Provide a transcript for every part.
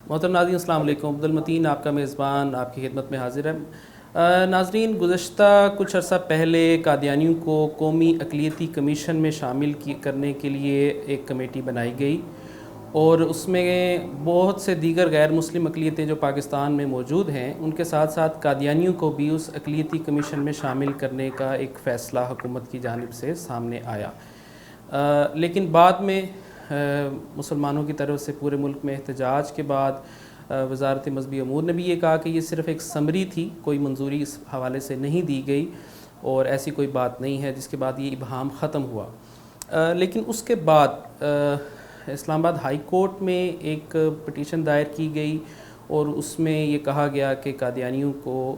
محترم ناظرین السلام علیکم، عبدالمتین آپ کا میزبان آپ کی خدمت میں حاضر ہے۔ ناظرین، گزشتہ کچھ عرصہ پہلے قادیانیوں کو قومی اقلیتی کمیشن میں شامل کرنے کے لیے ایک کمیٹی بنائی گئی اور اس میں بہت سے دیگر غیر مسلم اقلیتیں جو پاکستان میں موجود ہیں ان کے ساتھ ساتھ قادیانیوں کو بھی اس اقلیتی کمیشن میں شامل کرنے کا ایک فیصلہ حکومت کی جانب سے سامنے آیا، لیکن بعد میں مسلمانوں کی طرف سے پورے ملک میں احتجاج کے بعد وزارت مذہبی امور نے بھی یہ کہا کہ یہ صرف ایک سمری تھی، کوئی منظوری اس حوالے سے نہیں دی گئی اور ایسی کوئی بات نہیں ہے، جس کے بعد یہ ابہام ختم ہوا۔ لیکن اس کے بعد اسلام آباد ہائی کورٹ میں ایک پٹیشن دائر کی گئی اور اس میں یہ کہا گیا کہ قادیانیوں کو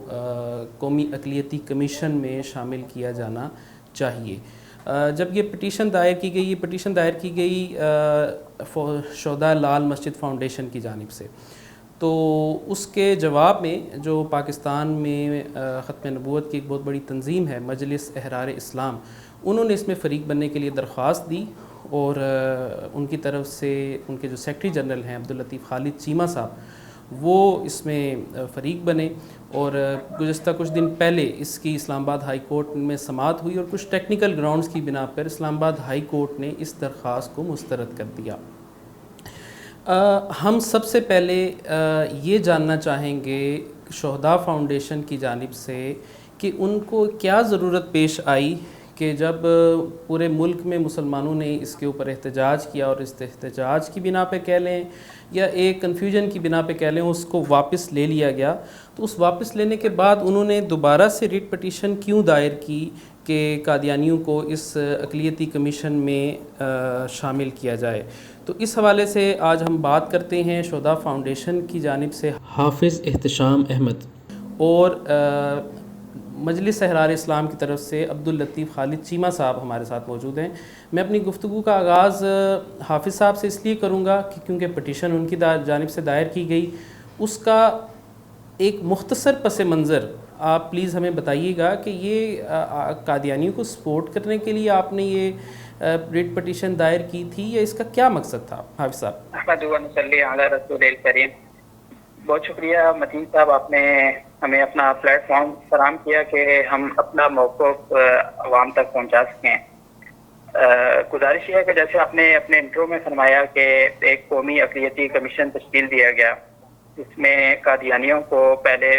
قومی اقلیتی کمیشن میں شامل کیا جانا چاہیے۔ جب یہ پٹیشن دائر کی گئی شہداء لال مسجد فاؤنڈیشن کی جانب سے، تو اس کے جواب میں جو پاکستان میں ختم نبوت کی ایک بہت بڑی تنظیم ہے مجلس احرار اسلام، انہوں نے اس میں فریق بننے کے لیے درخواست دی اور ان کی طرف سے ان کے جو سیکرٹری جنرل ہیں عبداللطیف خالد چیمہ صاحب، وہ اس میں فریق بنے اور گزشتہ کچھ دن پہلے اس کی اسلام آباد ہائی کورٹ میں سماعت ہوئی اور کچھ ٹیکنیکل گراؤنڈز کی بنا پر اسلام آباد ہائی کورٹ نے اس درخواست کو مسترد کر دیا۔ ہم سب سے پہلے یہ جاننا چاہیں گے شہداء فاؤنڈیشن کی جانب سے کہ ان کو کیا ضرورت پیش آئی کہ جب پورے ملک میں مسلمانوں نے اس کے اوپر احتجاج کیا اور اس احتجاج کی بنا پہ کہہ لیں یا ایک کنفیوژن کی بنا پہ کہہ لیں اس کو واپس لے لیا گیا، تو اس واپس لینے کے بعد انہوں نے دوبارہ سے ریٹ پٹیشن کیوں دائر کی کہ قادیانیوں کو اس اقلیتی کمیشن میں شامل کیا جائے؟ تو اس حوالے سے آج ہم بات کرتے ہیں شہداء فاؤنڈیشن کی جانب سے حافظ احتشام احمد اور مجلس احرار اسلام کی طرف سے عبداللطیف خالد چیمہ صاحب ہمارے ساتھ موجود ہیں۔ میں اپنی گفتگو کا آغاز حافظ صاحب سے اس لیے کروں گا کہ کیونکہ پٹیشن ان کی جانب سے دائر کی گئی، اس کا ایک مختصر پس منظر آپ پلیز ہمیں بتائیے گا کہ یہ قادیانیوں کو سپورٹ کرنے کے لیے آپ نے یہ ریٹ پٹیشن دائر کی تھی یا اس کا کیا مقصد تھا؟ حافظ صاحب۔ احمد و صلی علی رسول الکریم۔ بہت شکریہ متین صاحب، آپ نے ہمیں اپنا پلیٹ فارم فراہم کیا کہ ہم اپنا موقف عوام تک پہنچا سکیں۔ گزارش یہ ہے کہ جیسے آپ نے اپنے انٹرو میں فرمایا کہ ایک قومی اقلیتی کمیشن تشکیل دیا گیا جس میں قادیانیوں کو پہلے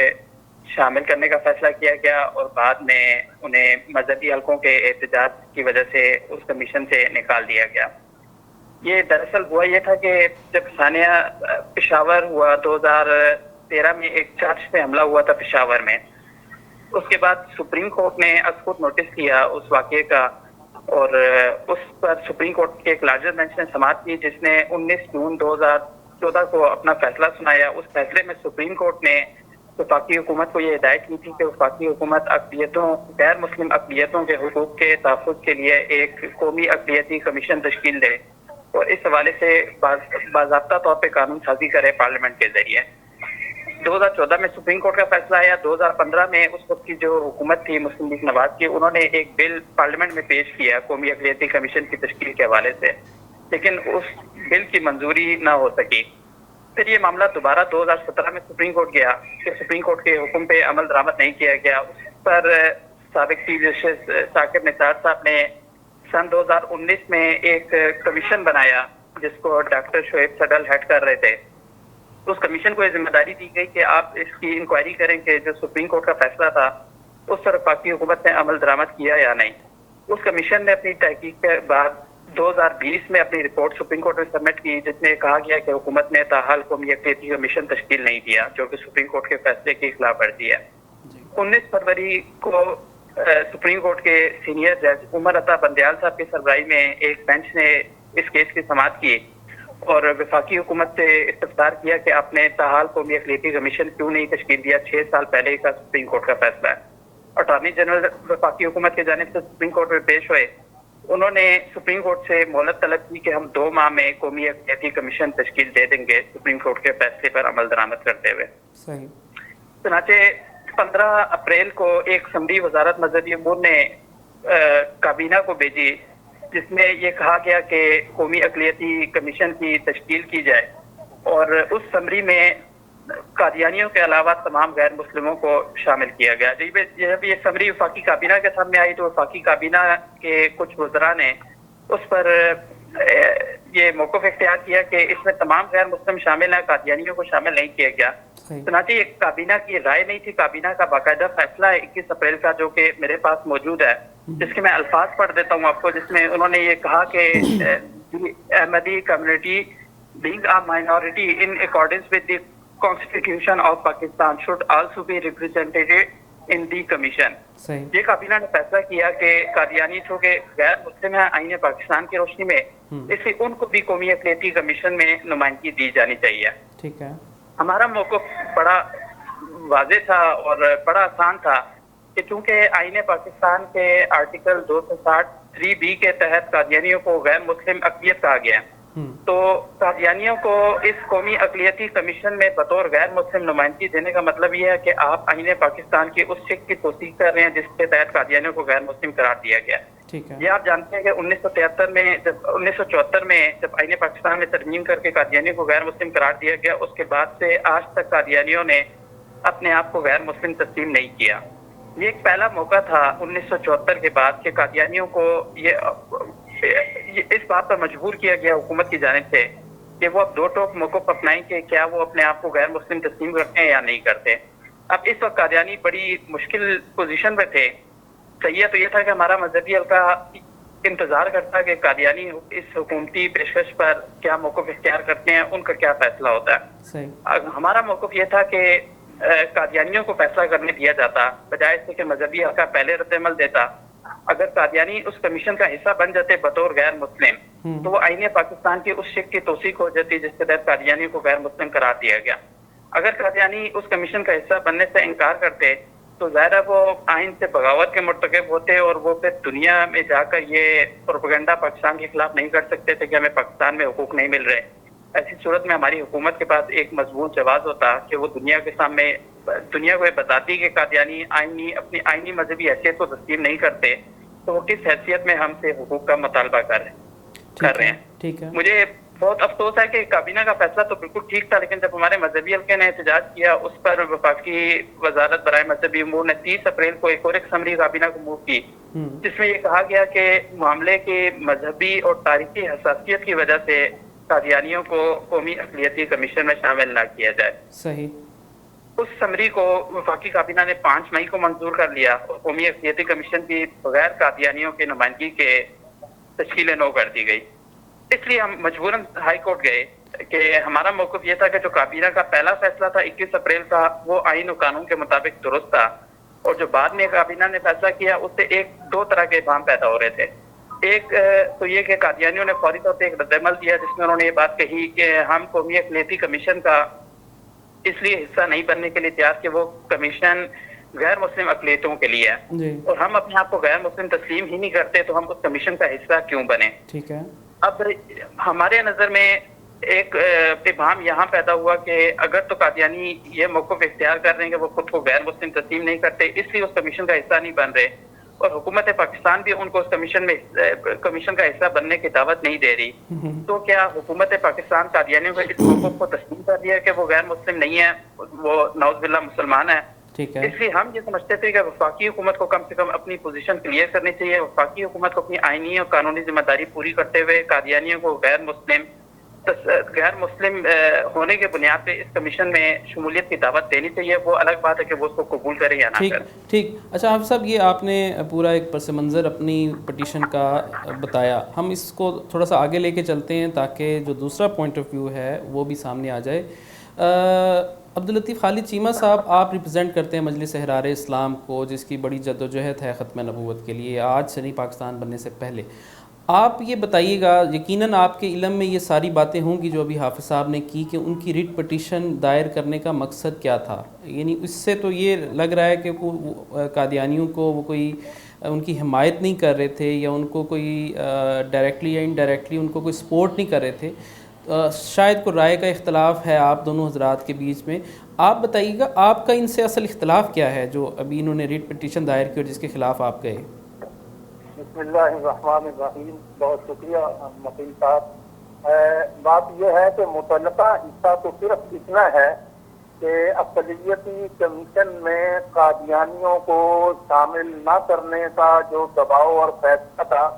شامل کرنے کا فیصلہ کیا گیا اور بعد میں انہیں مذہبی حلقوں کے احتجاج کی وجہ سے اس کمیشن سے نکال دیا گیا۔ یہ دراصل ہوا یہ تھا کہ جب ثانیہ پشاور ہوا 2013 میں، ایک چرچ پہ حملہ ہوا تھا پشاور میں، اس کے بعد سپریم کورٹ نے از خود نوٹس کیا اس واقعے کا اور اس پر سپریم کورٹ کے ایک لارجر بینچ نے سماعت کی جس نے 19 جون 2014 کو اپنا فیصلہ سنایا۔ اس فیصلے میں سپریم کورٹ نے وفاقی حکومت کو یہ ہدایت کی تھی کہ وفاقی حکومت اقلیتوں، غیر مسلم اقلیتوں کے حقوق کے تحفظ کے لیے ایک قومی اقلیتی کمیشن تشکیل دے اور اس حوالے سے باضابطہ طور پہ قانون سازی کرے پارلیمنٹ کے ذریعے۔ 2014 میں سپریم کورٹ کا فیصلہ آیا۔ 2015 میں اس وقت کی جو حکومت تھی مسلم لیگ نواز کی، انہوں نے ایک بل پارلیمنٹ میں پیش کیا قومی اقلیتی کمیشن کی تشکیل کے حوالے سے، لیکن اس بل کی منظوری نہ ہو سکی۔ پھر یہ معاملہ دوبارہ 2017 میں سپریم کورٹ گیا کہ سپریم کورٹ کے حکم پہ عمل درآمد نہیں کیا گیا۔ اس پر سابق چیف جسٹس ثاقب نثار صاحب نے سن 2019 میں ایک کمیشن بنایا جس کو ڈاکٹر شعیب صدل ہیڈ کر رہے تھے۔ اس کمیشن کو یہ ذمہ داری دی گئی کہ آپ اس کی انکوائری کریں کہ جو سپریم کورٹ کا فیصلہ تھا اس پر وفاقی حکومت نے عمل درآمد کیا یا نہیں۔ اس کمیشن نے اپنی تحقیق کے بعد 2020 میں اپنی رپورٹ سپریم کورٹ میں سبمٹ کی جس میں کہا گیا کہ حکومت نے تاحال قومی اقلیتی کمیشن تشکیل نہیں دیا، جو کہ سپریم کورٹ کے فیصلے کی خلاف ورزی ہے۔ 19 فروری کو سپریم کورٹ کے سینئر جج عمر عطا بندیال صاحب کی سربراہی میں ایک بینچ نے اس کیس کی سماعت کی اور وفاقی حکومت سے استفسار کیا کہ آپ نے تاحال قومی اقلیتی کمیشن کیوں نہیں تشکیل دیا، 6 سال پہلے کا سپریم کورٹ کا فیصلہ ہے۔ اٹارنی جنرل وفاقی حکومت کی جانب سے سپریم کورٹ میں پیش ہوئے، انہوں نے سپریم کورٹ سے مہلت طلب کی کہ ہم 2 ماہ میں قومی اقلیتی کمیشن تشکیل دے دیں گے سپریم کورٹ کے فیصلے پر عمل درآمد کرتے ہوئے۔ صحیح۔ چنانچہ 15 اپریل کو ایک سمری وزارت مذہبی امور نے کابینہ کو بھیجی جس میں یہ کہا گیا کہ قومی اقلیتی کمیشن کی تشکیل کی جائے اور اس سمری میں قادیانیوں کے علاوہ تمام غیر مسلموں کو شامل کیا گیا. جب یہ سمری وفاقی کابینہ کے سامنے آئی تو وفاقی کابینہ کے کچھ وزراء نے اس پر یہ موقف اختیار کیا کہ اس میں تمام غیر مسلم شامل ہیں, قادیانیوں کو شامل نہیں کیا گیا. چنانچہ یہ کابینہ کی رائے نہیں تھی, کابینہ کا باقاعدہ فیصلہ ہے 21 اپریل کا, جو کہ میرے پاس موجود ہے, جس کے میں الفاظ پڑھ دیتا ہوں آپ کو, جس میں انہوں نے یہ کہا کہ احمدی community being a minority in accordance with the Constitution of Pakistan should also be represented in the commission. یہ کابینہ نے فیصلہ کیا کہ قادیانی چونکہ غیر مسلم ہیں آئین پاکستان کی روشنی میں, اس لیے ان کو بھی قومی اقلیتی کمیشن میں نمائندگی دی جانی چاہیے. ٹھیک ہے. ہمارا موقف بڑا واضح تھا اور بڑا آسان تھا کہ چونکہ آئین پاکستان کے آرٹیکل 263B کے تحت قادیانیوں کو غیر مسلم اقلیت کہا گیا, تو قادیانیوں کو اس قومی اقلیتی کمیشن میں بطور غیر مسلم نمائندگی دینے کا مطلب یہ ہے کہ آپ آئین پاکستان کی اس شق کی توثیق کر رہے ہیں جس کے تحت قادیانیوں کو غیر مسلم قرار دیا گیا. یہ آپ جانتے ہیں کہ 1974 میں جب آئین پاکستان میں ترمیم کر کے قادیانیوں کو غیر مسلم قرار دیا گیا, اس کے بعد سے آج تک قادیانیوں نے اپنے آپ کو غیر مسلم تسلیم نہیں کیا. یہ ایک پہلا موقع تھا 1974 کے بعد کہ قادیانیوں کو اس بات پر مجبور کیا گیا حکومت کی جانب سے کہ وہ اب دو ٹوک موقف اپنائیں کہ کیا وہ اپنے آپ کو غیر مسلم تسلیم کرتے ہیں یا نہیں کرتے. اب اس وقت قادیانی بڑی مشکل پوزیشن پہ تھے. صحیح تو یہ تھا کہ ہمارا مذہبی حلقہ انتظار کرتا کہ قادیانی اس حکومتی پیشکش پر کیا موقف اختیار کرتے ہیں, ان کا کیا فیصلہ ہوتا ہے. ہمارا موقف یہ تھا کہ قادیانیوں کو فیصلہ کرنے دیا جاتا بجائے اس سے کہ مذہبی حلقہ پہلے رد عمل دیتا. اگر قادیانی اس کمیشن کا حصہ بن جاتے بطور غیر مسلم تو وہ آئین پاکستان کی اس شق کی توثیق ہو جاتی جس کے تحت قادیانی کو غیر مسلم قرار دیا گیا. اگر قادیانی اس کمیشن کا حصہ بننے سے انکار کرتے تو ظاہر ہے وہ آئین سے بغاوت کے مرتکب ہوتے اور وہ پھر دنیا میں جا کر یہ پروپیگنڈا پاکستان کے خلاف نہیں کر سکتے تھے کہ ہمیں پاکستان میں حقوق نہیں مل رہے. ایسی صورت میں ہماری حکومت کے پاس ایک مضبوط جواز ہوتا کہ وہ دنیا کے سامنے دنیا کو یہ بتاتی کہ قادیانی اپنی آئینی مذہبی حیثیت کو تسلیم نہیں کرتے, تو وہ کس حیثیت میں ہم سے حقوق کا مطالبہ کر رہے ہیں. ٹھیک ہے. مجھے بہت افسوس ہے کہ کابینہ کا فیصلہ تو بالکل ٹھیک تھا, لیکن جب ہمارے مذہبی حلقے نے احتجاج کیا اس پر وفاقی وزارت برائے مذہبی امور نے 30 اپریل کو ایک اور سمری کابینہ کو موو کی, جس میں یہ کہا گیا کہ معاملے کی مذہبی اور تاریخی حساسیت کی وجہ سے قادیانیوں کو قومی اقلیتی کمیشن میں شامل نہ کیا جائے. صحیح. اس سمری کو وفاقی کابینہ نے 5 مئی کو منظور کر لیا اور قومی اقلیتی کمیشن کی بغیر قادیانیوں کے نمائندگی کے تشکیل نو کر دی گئی. اس لیے ہم مجبوراً ہائی کورٹ گئے کہ ہمارا موقف یہ تھا کہ جو کابینہ کا پہلا فیصلہ تھا 21 اپریل کا وہ آئین و قانون کے مطابق درست تھا, اور جو بعد میں کابینہ نے فیصلہ کیا اس سے دو طرح کے ابہام پیدا ہو رہے تھے. ایک تو یہ کہ قادیانیوں نے فوری طور پہ ایک رد عمل دیا جس میں انہوں نے یہ بات کہی کہ ہم قومی اقلیتی کمیشن کا اس لیے حصہ نہیں بننے کے لیے تیار کہ وہ کمیشن غیر مسلم اقلیتوں کے لیے ہے, اور ہم اپنے آپ کو غیر مسلم تسلیم ہی نہیں کرتے تو ہم اس کمیشن کا حصہ کیوں بنے. ٹھیک ہے. اب ہمارے نظر میں ایک ابہام یہاں پیدا ہوا کہ اگر تو قادیانی یہ موقف اختیار کر رہے ہیں کہ وہ خود کو غیر مسلم تسلیم نہیں کرتے اس لیے اس کمیشن کا حصہ نہیں بن رہے, اور حکومت پاکستان بھی ان کو اس کمیشن کا حصہ بننے کی دعوت نہیں دے رہی, تو کیا حکومت پاکستان قادیانیوں کو اس موقف کو تسلیم کر دیا کہ وہ غیر مسلم نہیں ہے, وہ نعوذ باللہ مسلمان ہے. اس لیے ہم یہ سمجھتے تھے کہ وفاقی حکومت کو کم سے کم اپنی پوزیشن کلیئر کرنی چاہیے. وفاقی حکومت کو اپنی آئینی اور قانونی ذمہ داری پوری کرتے ہوئے قادیانیوں کو غیر مسلم ہونے کے بنیاد پہ اس کمیشن میں شمولیت کی دعوت دینی چاہیے. وہ الگ بات ہے کہ وہ اس کو قبول کرے یا نہ کرے. ٹھیک. اچھا حافظ صاحب, یہ آپ نے پورا ایک پس منظر اپنی پٹیشن کا بتایا, ہم اس کو تھوڑا سا آگے لے کے چلتے ہیں تاکہ جو دوسرا پوائنٹ آف ویو ہے وہ بھی سامنے آ جائے. عبداللطیف خالد چیمہ صاحب, آپ ریپرزینٹ کرتے ہیں مجلس احرار اسلام کو جس کی بڑی جدوجہد ہے ختم نبوت کے لیے آج سے نہیں پاکستان بننے سے پہلے. آپ یہ بتائیے گا, یقیناً آپ کے علم میں یہ ساری باتیں ہوں گی جو ابھی حافظ صاحب نے کی, کہ ان کی ریٹ پٹیشن دائر کرنے کا مقصد کیا تھا. یعنی اس سے تو یہ لگ رہا ہے کہ قادیانیوں کو وہ کوئی ان کی حمایت نہیں کر رہے تھے یا ان کو کوئی ڈائریکٹلی یا انڈائریکٹلی ان کو کوئی سپورٹ نہیں کر رہے تھے. شاید کوئی رائے کا اختلاف ہے آپ دونوں حضرات کے بیچ میں. آپ بتائیے گا آپ کا ان سے اصل اختلاف کیا ہے جو ابھی انہوں نے ریٹ پٹیشن دائر کی اور جس کے خلاف آپ گئے. بسم اللہ الرحمن الرحیم. بہت شکریہ مقیم صاحب. بات یہ ہے کہ متعلقہ حصہ تو صرف اتنا ہے کہ اقلیتی کمیشن میں قادیانیوں کو شامل نہ کرنے کا جو دباؤ اور فیصلہ تھا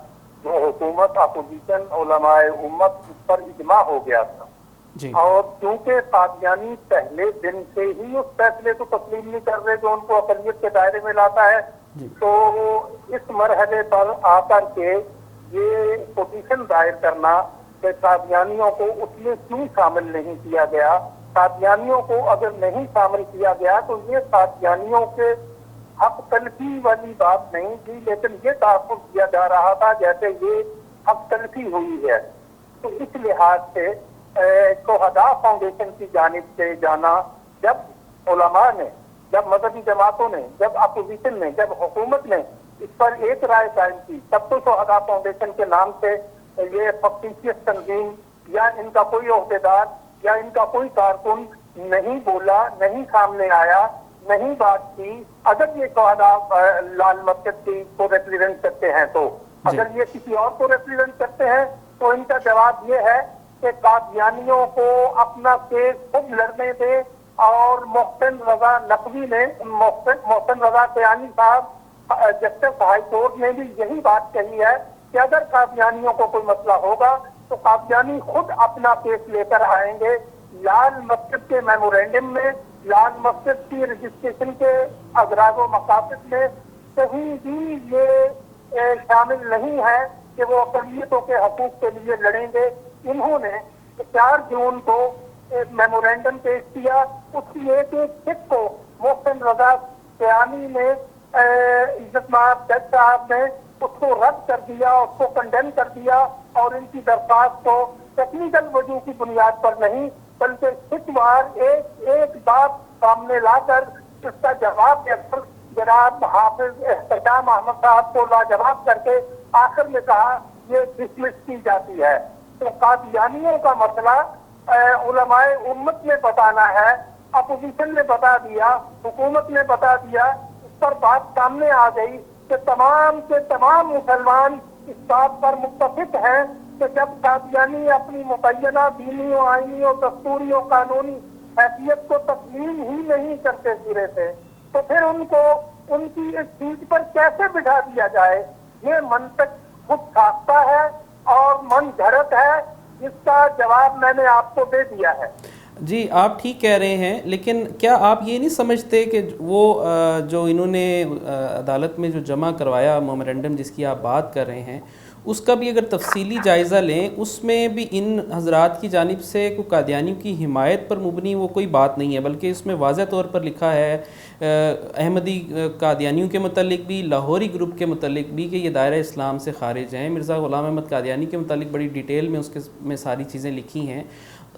وہ حکومت اپوزیشن علماء امت اس پر اجماع ہو گیا تھا جی اور کیونکہ قادیانی پہلے دن سے ہی اس فیصلے کو تسلیم نہیں کر رہے جو ان کو اقلیت کے دائرے میں لاتا ہے جی تو اس مرحلے پر آ کر کے یہ پوزیشن دائر کرنا کہ قادیانیوں کو اس میں کیوں شامل نہیں کیا گیا، قادیانیوں کو اگر نہیں شامل کیا گیا تو یہ قادیانیوں کے حق تلفی والی بات نہیں تھی، لیکن یہ تحفظ کیا جا رہا تھا جیسے یہ حق تلفی ہوئی ہے۔ تو اس لحاظ سے شہداء فاؤنڈیشن کی جانب سے جانا، جب علماء نے، جب مذہبی جماعتوں نے، جب اپوزیشن نے، جب حکومت نے اس پر ایک رائے قائم کی، تب تو شہداء فاؤنڈیشن کے نام سے یہ فقیریت تنظیم یا ان کا کوئی عہدیدار یا ان کا کوئی کارکن نہیں بولا، نہیں سامنے آیا، نہیں بات کی۔ اگر یہ شہداء لال مسجد کو ریپریزنٹ کرتے ہیں تو اگر یہ کسی اور کو ریپریزنٹ کرتے ہیں تو ان کا جواب یہ ہے کہ قادیانیوں کو اپنا کیس خود لڑنے دے، اور محسن رضا نقوی نے، محسن رضا قیانی صاحب جسٹس ہائی کورٹ نے بھی یہی بات کہی ہے کہ اگر قادیانیوں کو کوئی مسئلہ ہوگا تو قادیانی خود اپنا کیس لے کر آئیں گے۔ لال مسجد کے میمورینڈم میں، لال مسجد کی رجسٹریشن کے اغراض و مقاصد میں کہیں بھی یہ شامل نہیں ہے کہ وہ اقلیتوں کے حقوق کے لیے لڑیں گے۔ انہوں نے 4 جون کو میمورینڈم پیش کیا، اس کی ایک چٹ کو محسن رضا قیانی نے، عزت مآب جج صاحب نے اس کو رد کر دیا، اس کو کنڈیم کر دیا، اور ان کی درخواست کو ٹیکنیکل وجوہ کی بنیاد پر نہیں بلکہ چٹ وار ایک بات سامنے لا کر اس کا جواب دے کر جناب حافظ احتشام احمد صاحب کو لاجواب کر کے آخر میں کہا یہ ڈسمس کی جاتی ہے۔ تو قادیانیوں کا مسئلہ علماء امت نے بتانا ہے، اپوزیشن نے بتا دیا، حکومت نے بتا دیا، اس پر بات سامنے آ گئی کہ تمام کے تمام مسلمان اس بات پر متفق ہیں کہ جب قادیانی اپنی متعینہ دینی و آئینی و دستوری و قانونی حیثیت کو تسلیم ہی نہیں کرتے سرے سے، تو پھر ان کو ان کی اس سیٹ پر کیسے بٹھا دیا جائے؟ یہ منطق خود ساختہ ہے اور من گھڑت ہے، اس کا جواب میں نے آپ کو دے دیا ہے۔ جی آپ ٹھیک کہہ رہے ہیں، لیکن کیا آپ یہ نہیں سمجھتے کہ وہ جو انہوں نے عدالت میں جو جمع کروایا میمورینڈم جس کی آپ بات کر رہے ہیں، اس کا بھی اگر تفصیلی جائزہ لیں، اس میں بھی ان حضرات کی جانب سے کوئی قادیانیوں کی حمایت پر مبنی وہ کوئی بات نہیں ہے، بلکہ اس میں واضح طور پر لکھا ہے احمدی قادیانیوں کے متعلق بھی، لاہوری گروپ کے متعلق بھی کہ یہ دائرہ اسلام سے خارج ہیں۔ مرزا غلام احمد قادیانی کے متعلق بڑی ڈیٹیل میں اس کے میں ساری چیزیں لکھی ہیں۔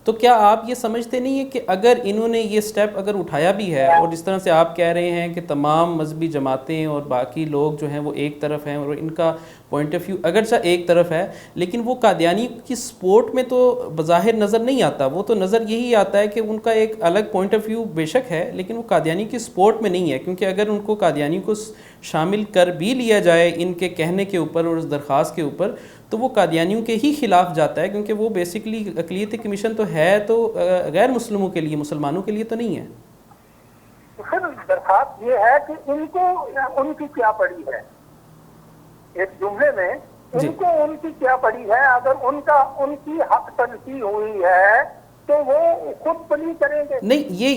تو کیا آپ یہ سمجھتے نہیں ہیں کہ اگر انہوں نے یہ سٹیپ اگر اٹھایا بھی ہے، اور جس طرح سے آپ کہہ رہے ہیں کہ تمام مذہبی جماعتیں اور باقی لوگ جو ہیں وہ ایک طرف ہیں اور ان کا پوائنٹ آف ویو اگرچہ ایک طرف ہے، لیکن وہ قادیانی کی سپورٹ میں تو بظاہر نظر نہیں آتا، وہ تو نظر یہی آتا ہے کہ ان کا ایک الگ پوائنٹ آف ویو بے شک ہے، لیکن وہ قادیانی کی سپورٹ میں نہیں ہے، کیونکہ اگر ان کو قادیانی کو شامل کر بھی لیا جائے ان کے کہنے کے اوپر اور اس درخواست کے اوپر، تو وہ قادیانیوں کے ہی خلاف جاتا ہے، کیونکہ وہ بیسکلی اقلیتی کمیشن تو ہے تو غیر مسلموں کے لیے، مسلمانوں کے لیے تو نہیں ہے۔ پھر درخواست یہ ہے کہ ان کو ان کی کیا پڑی ہے، ایک جملے میں ان کو ان کی کیا پڑی ہے؟ اگر ان کی حق تلفی ہوئی ہے تو وہ خود پلی کریں گے، نہیں یہ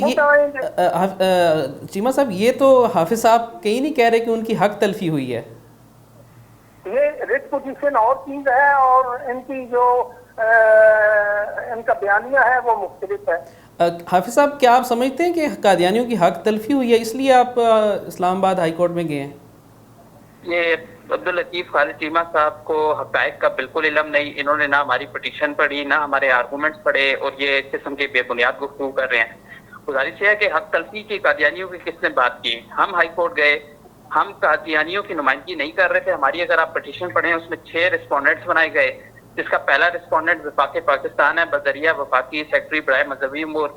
چیمہ صاحب یہ تو حافظ صاحب کہیں نہیں کہہ رہے کہ ان کی حق تلفی ہوئی ہے، یہ ریٹ پوزیشن اور چیز ہے اور ان کی جو ان کا بیانیہ ہے وہ مختلف ہے۔ حافظ صاحب کیا آپ سمجھتے ہیں کہ قادیانیوں کی حق تلفی ہوئی ہے، اس لیے آپ اسلام آباد ہائی کورٹ میں گئے ہیں؟ یہ عبداللطیف خالد چیمہ صاحب کو حقائق کا بالکل علم نہیں، انہوں نے نہ ہماری پٹیشن پڑھی نہ ہمارے آرگومنٹس پڑھے اور یہ اس قسم کی بے بنیاد گفتگو کر رہے ہیں۔ گزارش یہ ہے کہ حق تلفی کی قادیانیوں کی کس نے بات کی؟ ہم ہائی کورٹ گئے، ہم قادیانیوں کی نمائندگی نہیں کر رہے تھے، ہماری اگر آپ پٹیشن پڑھیں اس میں 6 رسپونڈنٹس بنائے گئے، جس کا پہلا رسپونڈنٹ وفاق پاکستان ہے بذریعہ وفاقی سیکرٹری برائے مذہبی امور،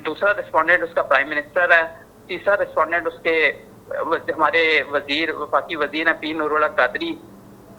دوسرا رسپونڈنٹ اس کا پرائم منسٹر ہے، تیسرا رسپونڈنٹ اس کے ہمارے وزیر وفاقی وزیر ہیں پیر نور اللہ قادری،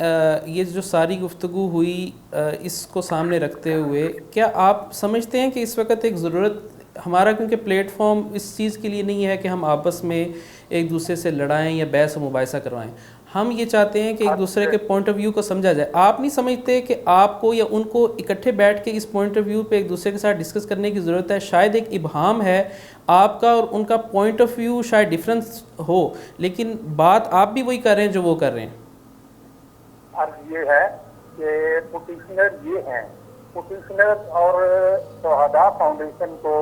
یہ جو ساری گفتگو ہوئی اس کو سامنے رکھتے ہوئے کیا آپ سمجھتے ہیں کہ اس وقت ایک ضرورت ہمارا، کیونکہ پلیٹ فارم اس چیز کے لیے نہیں ہے کہ ہم آپس میں ایک دوسرے سے لڑائیں یا بحث و مباحثہ کروائیں، ہم یہ چاہتے ہیں کہ ایک دوسرے کے پوائنٹ آف ویو کو سمجھا جائے. آپ نہیں سمجھتے کہ آپ کو یا ان کو اکٹھے بیٹھ کے اس پوائنٹ آف ویو پہ ایک دوسرے کے ساتھ ڈسکس کرنے کی ضرورت ہے؟ شاید ایک ابہام ہے آپ کا اور ان کا پوائنٹ آف ویو شاید ڈفرینس ہو، لیکن بات آپ بھی وہی کر رہے ہیں جو وہ کر رہے ہیں. عرض یہ ہے کہ پوٹیشنر یہ ہیں، پوٹیشنر اور شہداء فاؤنڈیشن کو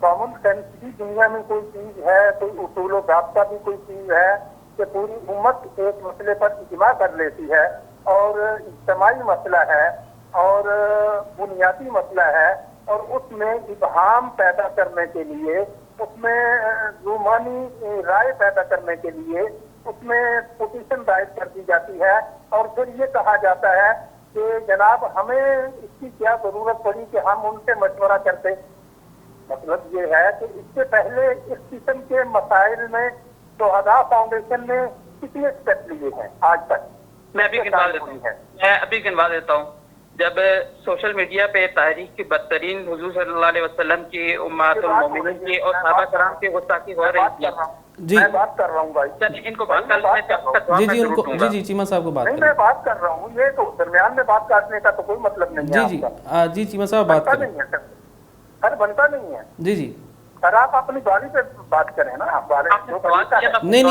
کامن سینس بھی دنیا میں کوئی چیز ہے، کوئی اصول و ضابطہ بھی کوئی چیز ہے کہ پوری امت ایک مسئلے پر اجماع کر لیتی ہے اور اجتماعی مسئلہ ہے اور بنیادی مسئلہ ہے، اور اس میں ابہام پیدا کرنے کے لیے، اس میں رومانی رائے پیدا کرنے کے لیے اس میں پوٹیشن دائر کر دی جاتی ہے اور پھر یہ کہا جاتا ہے کہ جناب ہمیں اس کی کیا ضرورت پڑی کہ ہم ان سے مشورہ کرتے. مطلب یہ ہے کہ اس سے پہلے اس قسم کے مسائل میں شہداء فاؤنڈیشن نے کتنے اسٹیپ لیے ہیں آج تک؟ میں ابھی گنوا دیتا ہوں. جب سوشل میڈیا پہ تحریک کی بدترین حضور صلی اللہ علیہ وسلم کی امہات المومنین کی اور صحابہ کرام کی گستاخی ہو رہی تھی، جی میں بات کر رہا ہوں بھائی، ان کو بات کر جی ان کو جی چیمہ صاحب کو بات نہیں میں بات کر رہا ہوں، یہ تو درمیان میں بات کرنے کا تو کوئی مطلب نہیں ہے. جی چیمہ صاحب بات کریں. نہیں ہے سر بنتا نہیں ہے. جی سر آپ اپنی باری پہ بات کریں نا، نہیں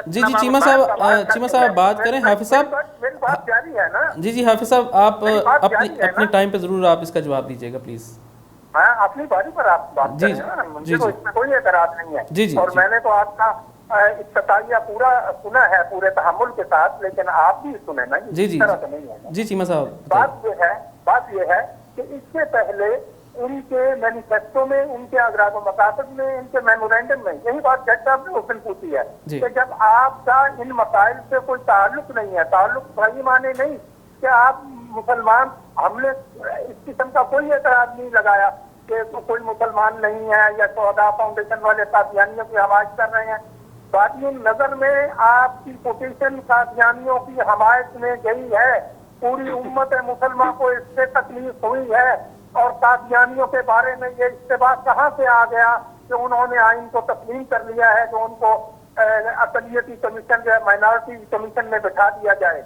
جی چیمہ صاحب بات کریں. حافظ صاحب میری بات جاری ہے نا. جی حافظ صاحب آپ اپنے ٹائم پہ ضرور آپ اس کا جواب دیجیے گا پلیز. ہاں اپنی باری پر آپ بات کریں نا، مجھے تو اس میں کوئی اعتراض نہیں ہے. اور میں نے تو آپ کا افتتاحیہ پورا سنا ہے پورے تحمل کے ساتھ، لیکن آپ بھی سنیں نا، اس طرح تو نہیں ہے. جی چیمہ صاحب بات یہ ہے کہ اس سے پہلے ان کے مینیفیسٹو میں، ان کے اغراض و مقاصد میں، ان کے میمورینڈم میں یہی بات جج صاحب نے اس دن پوچھی ہے کہ جب آپ کا ان مسائل سے کوئی تعلق نہیں ہے، تعلق بھائی مانے نہیں کہ آپ مسلمان، ہم نے اس قسم کا کوئی اعتراض نہیں لگایا کہ کوئی مسلمان نہیں ہے یا شہداء فاؤنڈیشن والے قادیانیوں کی حمایت کر رہے ہیں. باقی نظر میں آپ کی پوٹیشن قادیانیوں کی حمایت میں گئی ہے، پوری امت مسلمہ کو اس سے تکلیف ہوئی ہے، اور قادیانیوں کے بارے میں یہ اشتباہ کہاں سے آ گیا کہ انہوں نے آئین کو تسلیم کر لیا ہے جو ان کو اقلیتی کمیشن جو ہے مائنارٹی کمیشن میں بٹھا دیا جائے.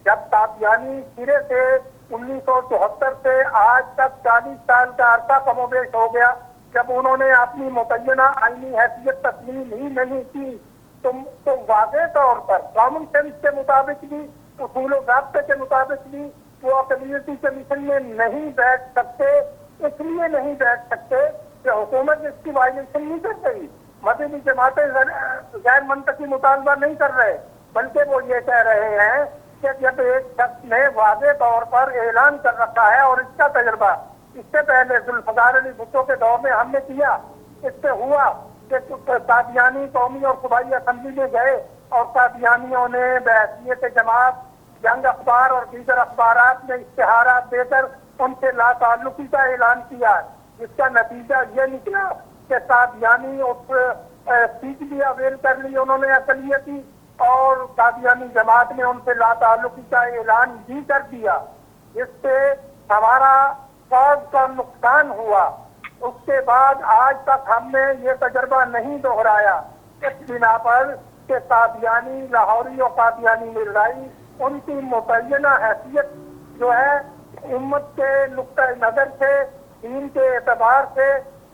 جب قادیانی سرے سے 1974 سے آج تک 40 سال کا عرصہ کم و بیش ہو گیا، جب انہوں نے اپنی متعینہ آئینی حیثیت تسلیم ہی نہیں کی تو واضح طور پر کامن سینس کے مطابق بھی، اصول و ضابطے کے مطابق بھی وہ اقلیتی کمیشن میں نہیں بیٹھ سکتے. اس لیے نہیں بیٹھ سکتے کہ حکومت اس کی وائلیشن نہیں کر رہی، مذہبی جماعتیں غیر منطقی مطالبہ نہیں کر رہے، بلکہ وہ یہ کہہ رہے ہیں کہ جب ایک شخص نے واضح طور پر اعلان کر رکھا ہے، اور اس کا تجربہ اس سے پہلے ذوالفقار علی بھٹو کے دور میں ہم نے کیا، اس سے ہوا کہ قادیانی قومی اور صوبائی اسمبلی میں گئے اور قادیانیوں نے بحیثیت جماعت جنگ اخبار اور دیگر اخبارات میں اشتہارات دے کر ان سے لا تعلقی کا اعلان کیا، جس کا نتیجہ یہ نکلا کہ قادیانی سیٹ بھی اویل کر لی انہوں نے اقلیتی، اور قادیانی جماعت نے ان سے لا تعلقی کا اعلان بھی کر دیا، جس سے ہمارا فوج کا نقصان ہوا. اس کے بعد آج تک ہم نے یہ تجربہ نہیں دہرایا اس بنا پر کہ قادیانی لاہوری اور قادیانی مرزائی ان کی متعینہ حیثیت جو ہے امت کے نقطۂ نظر سے، دین کے اعتبار سے،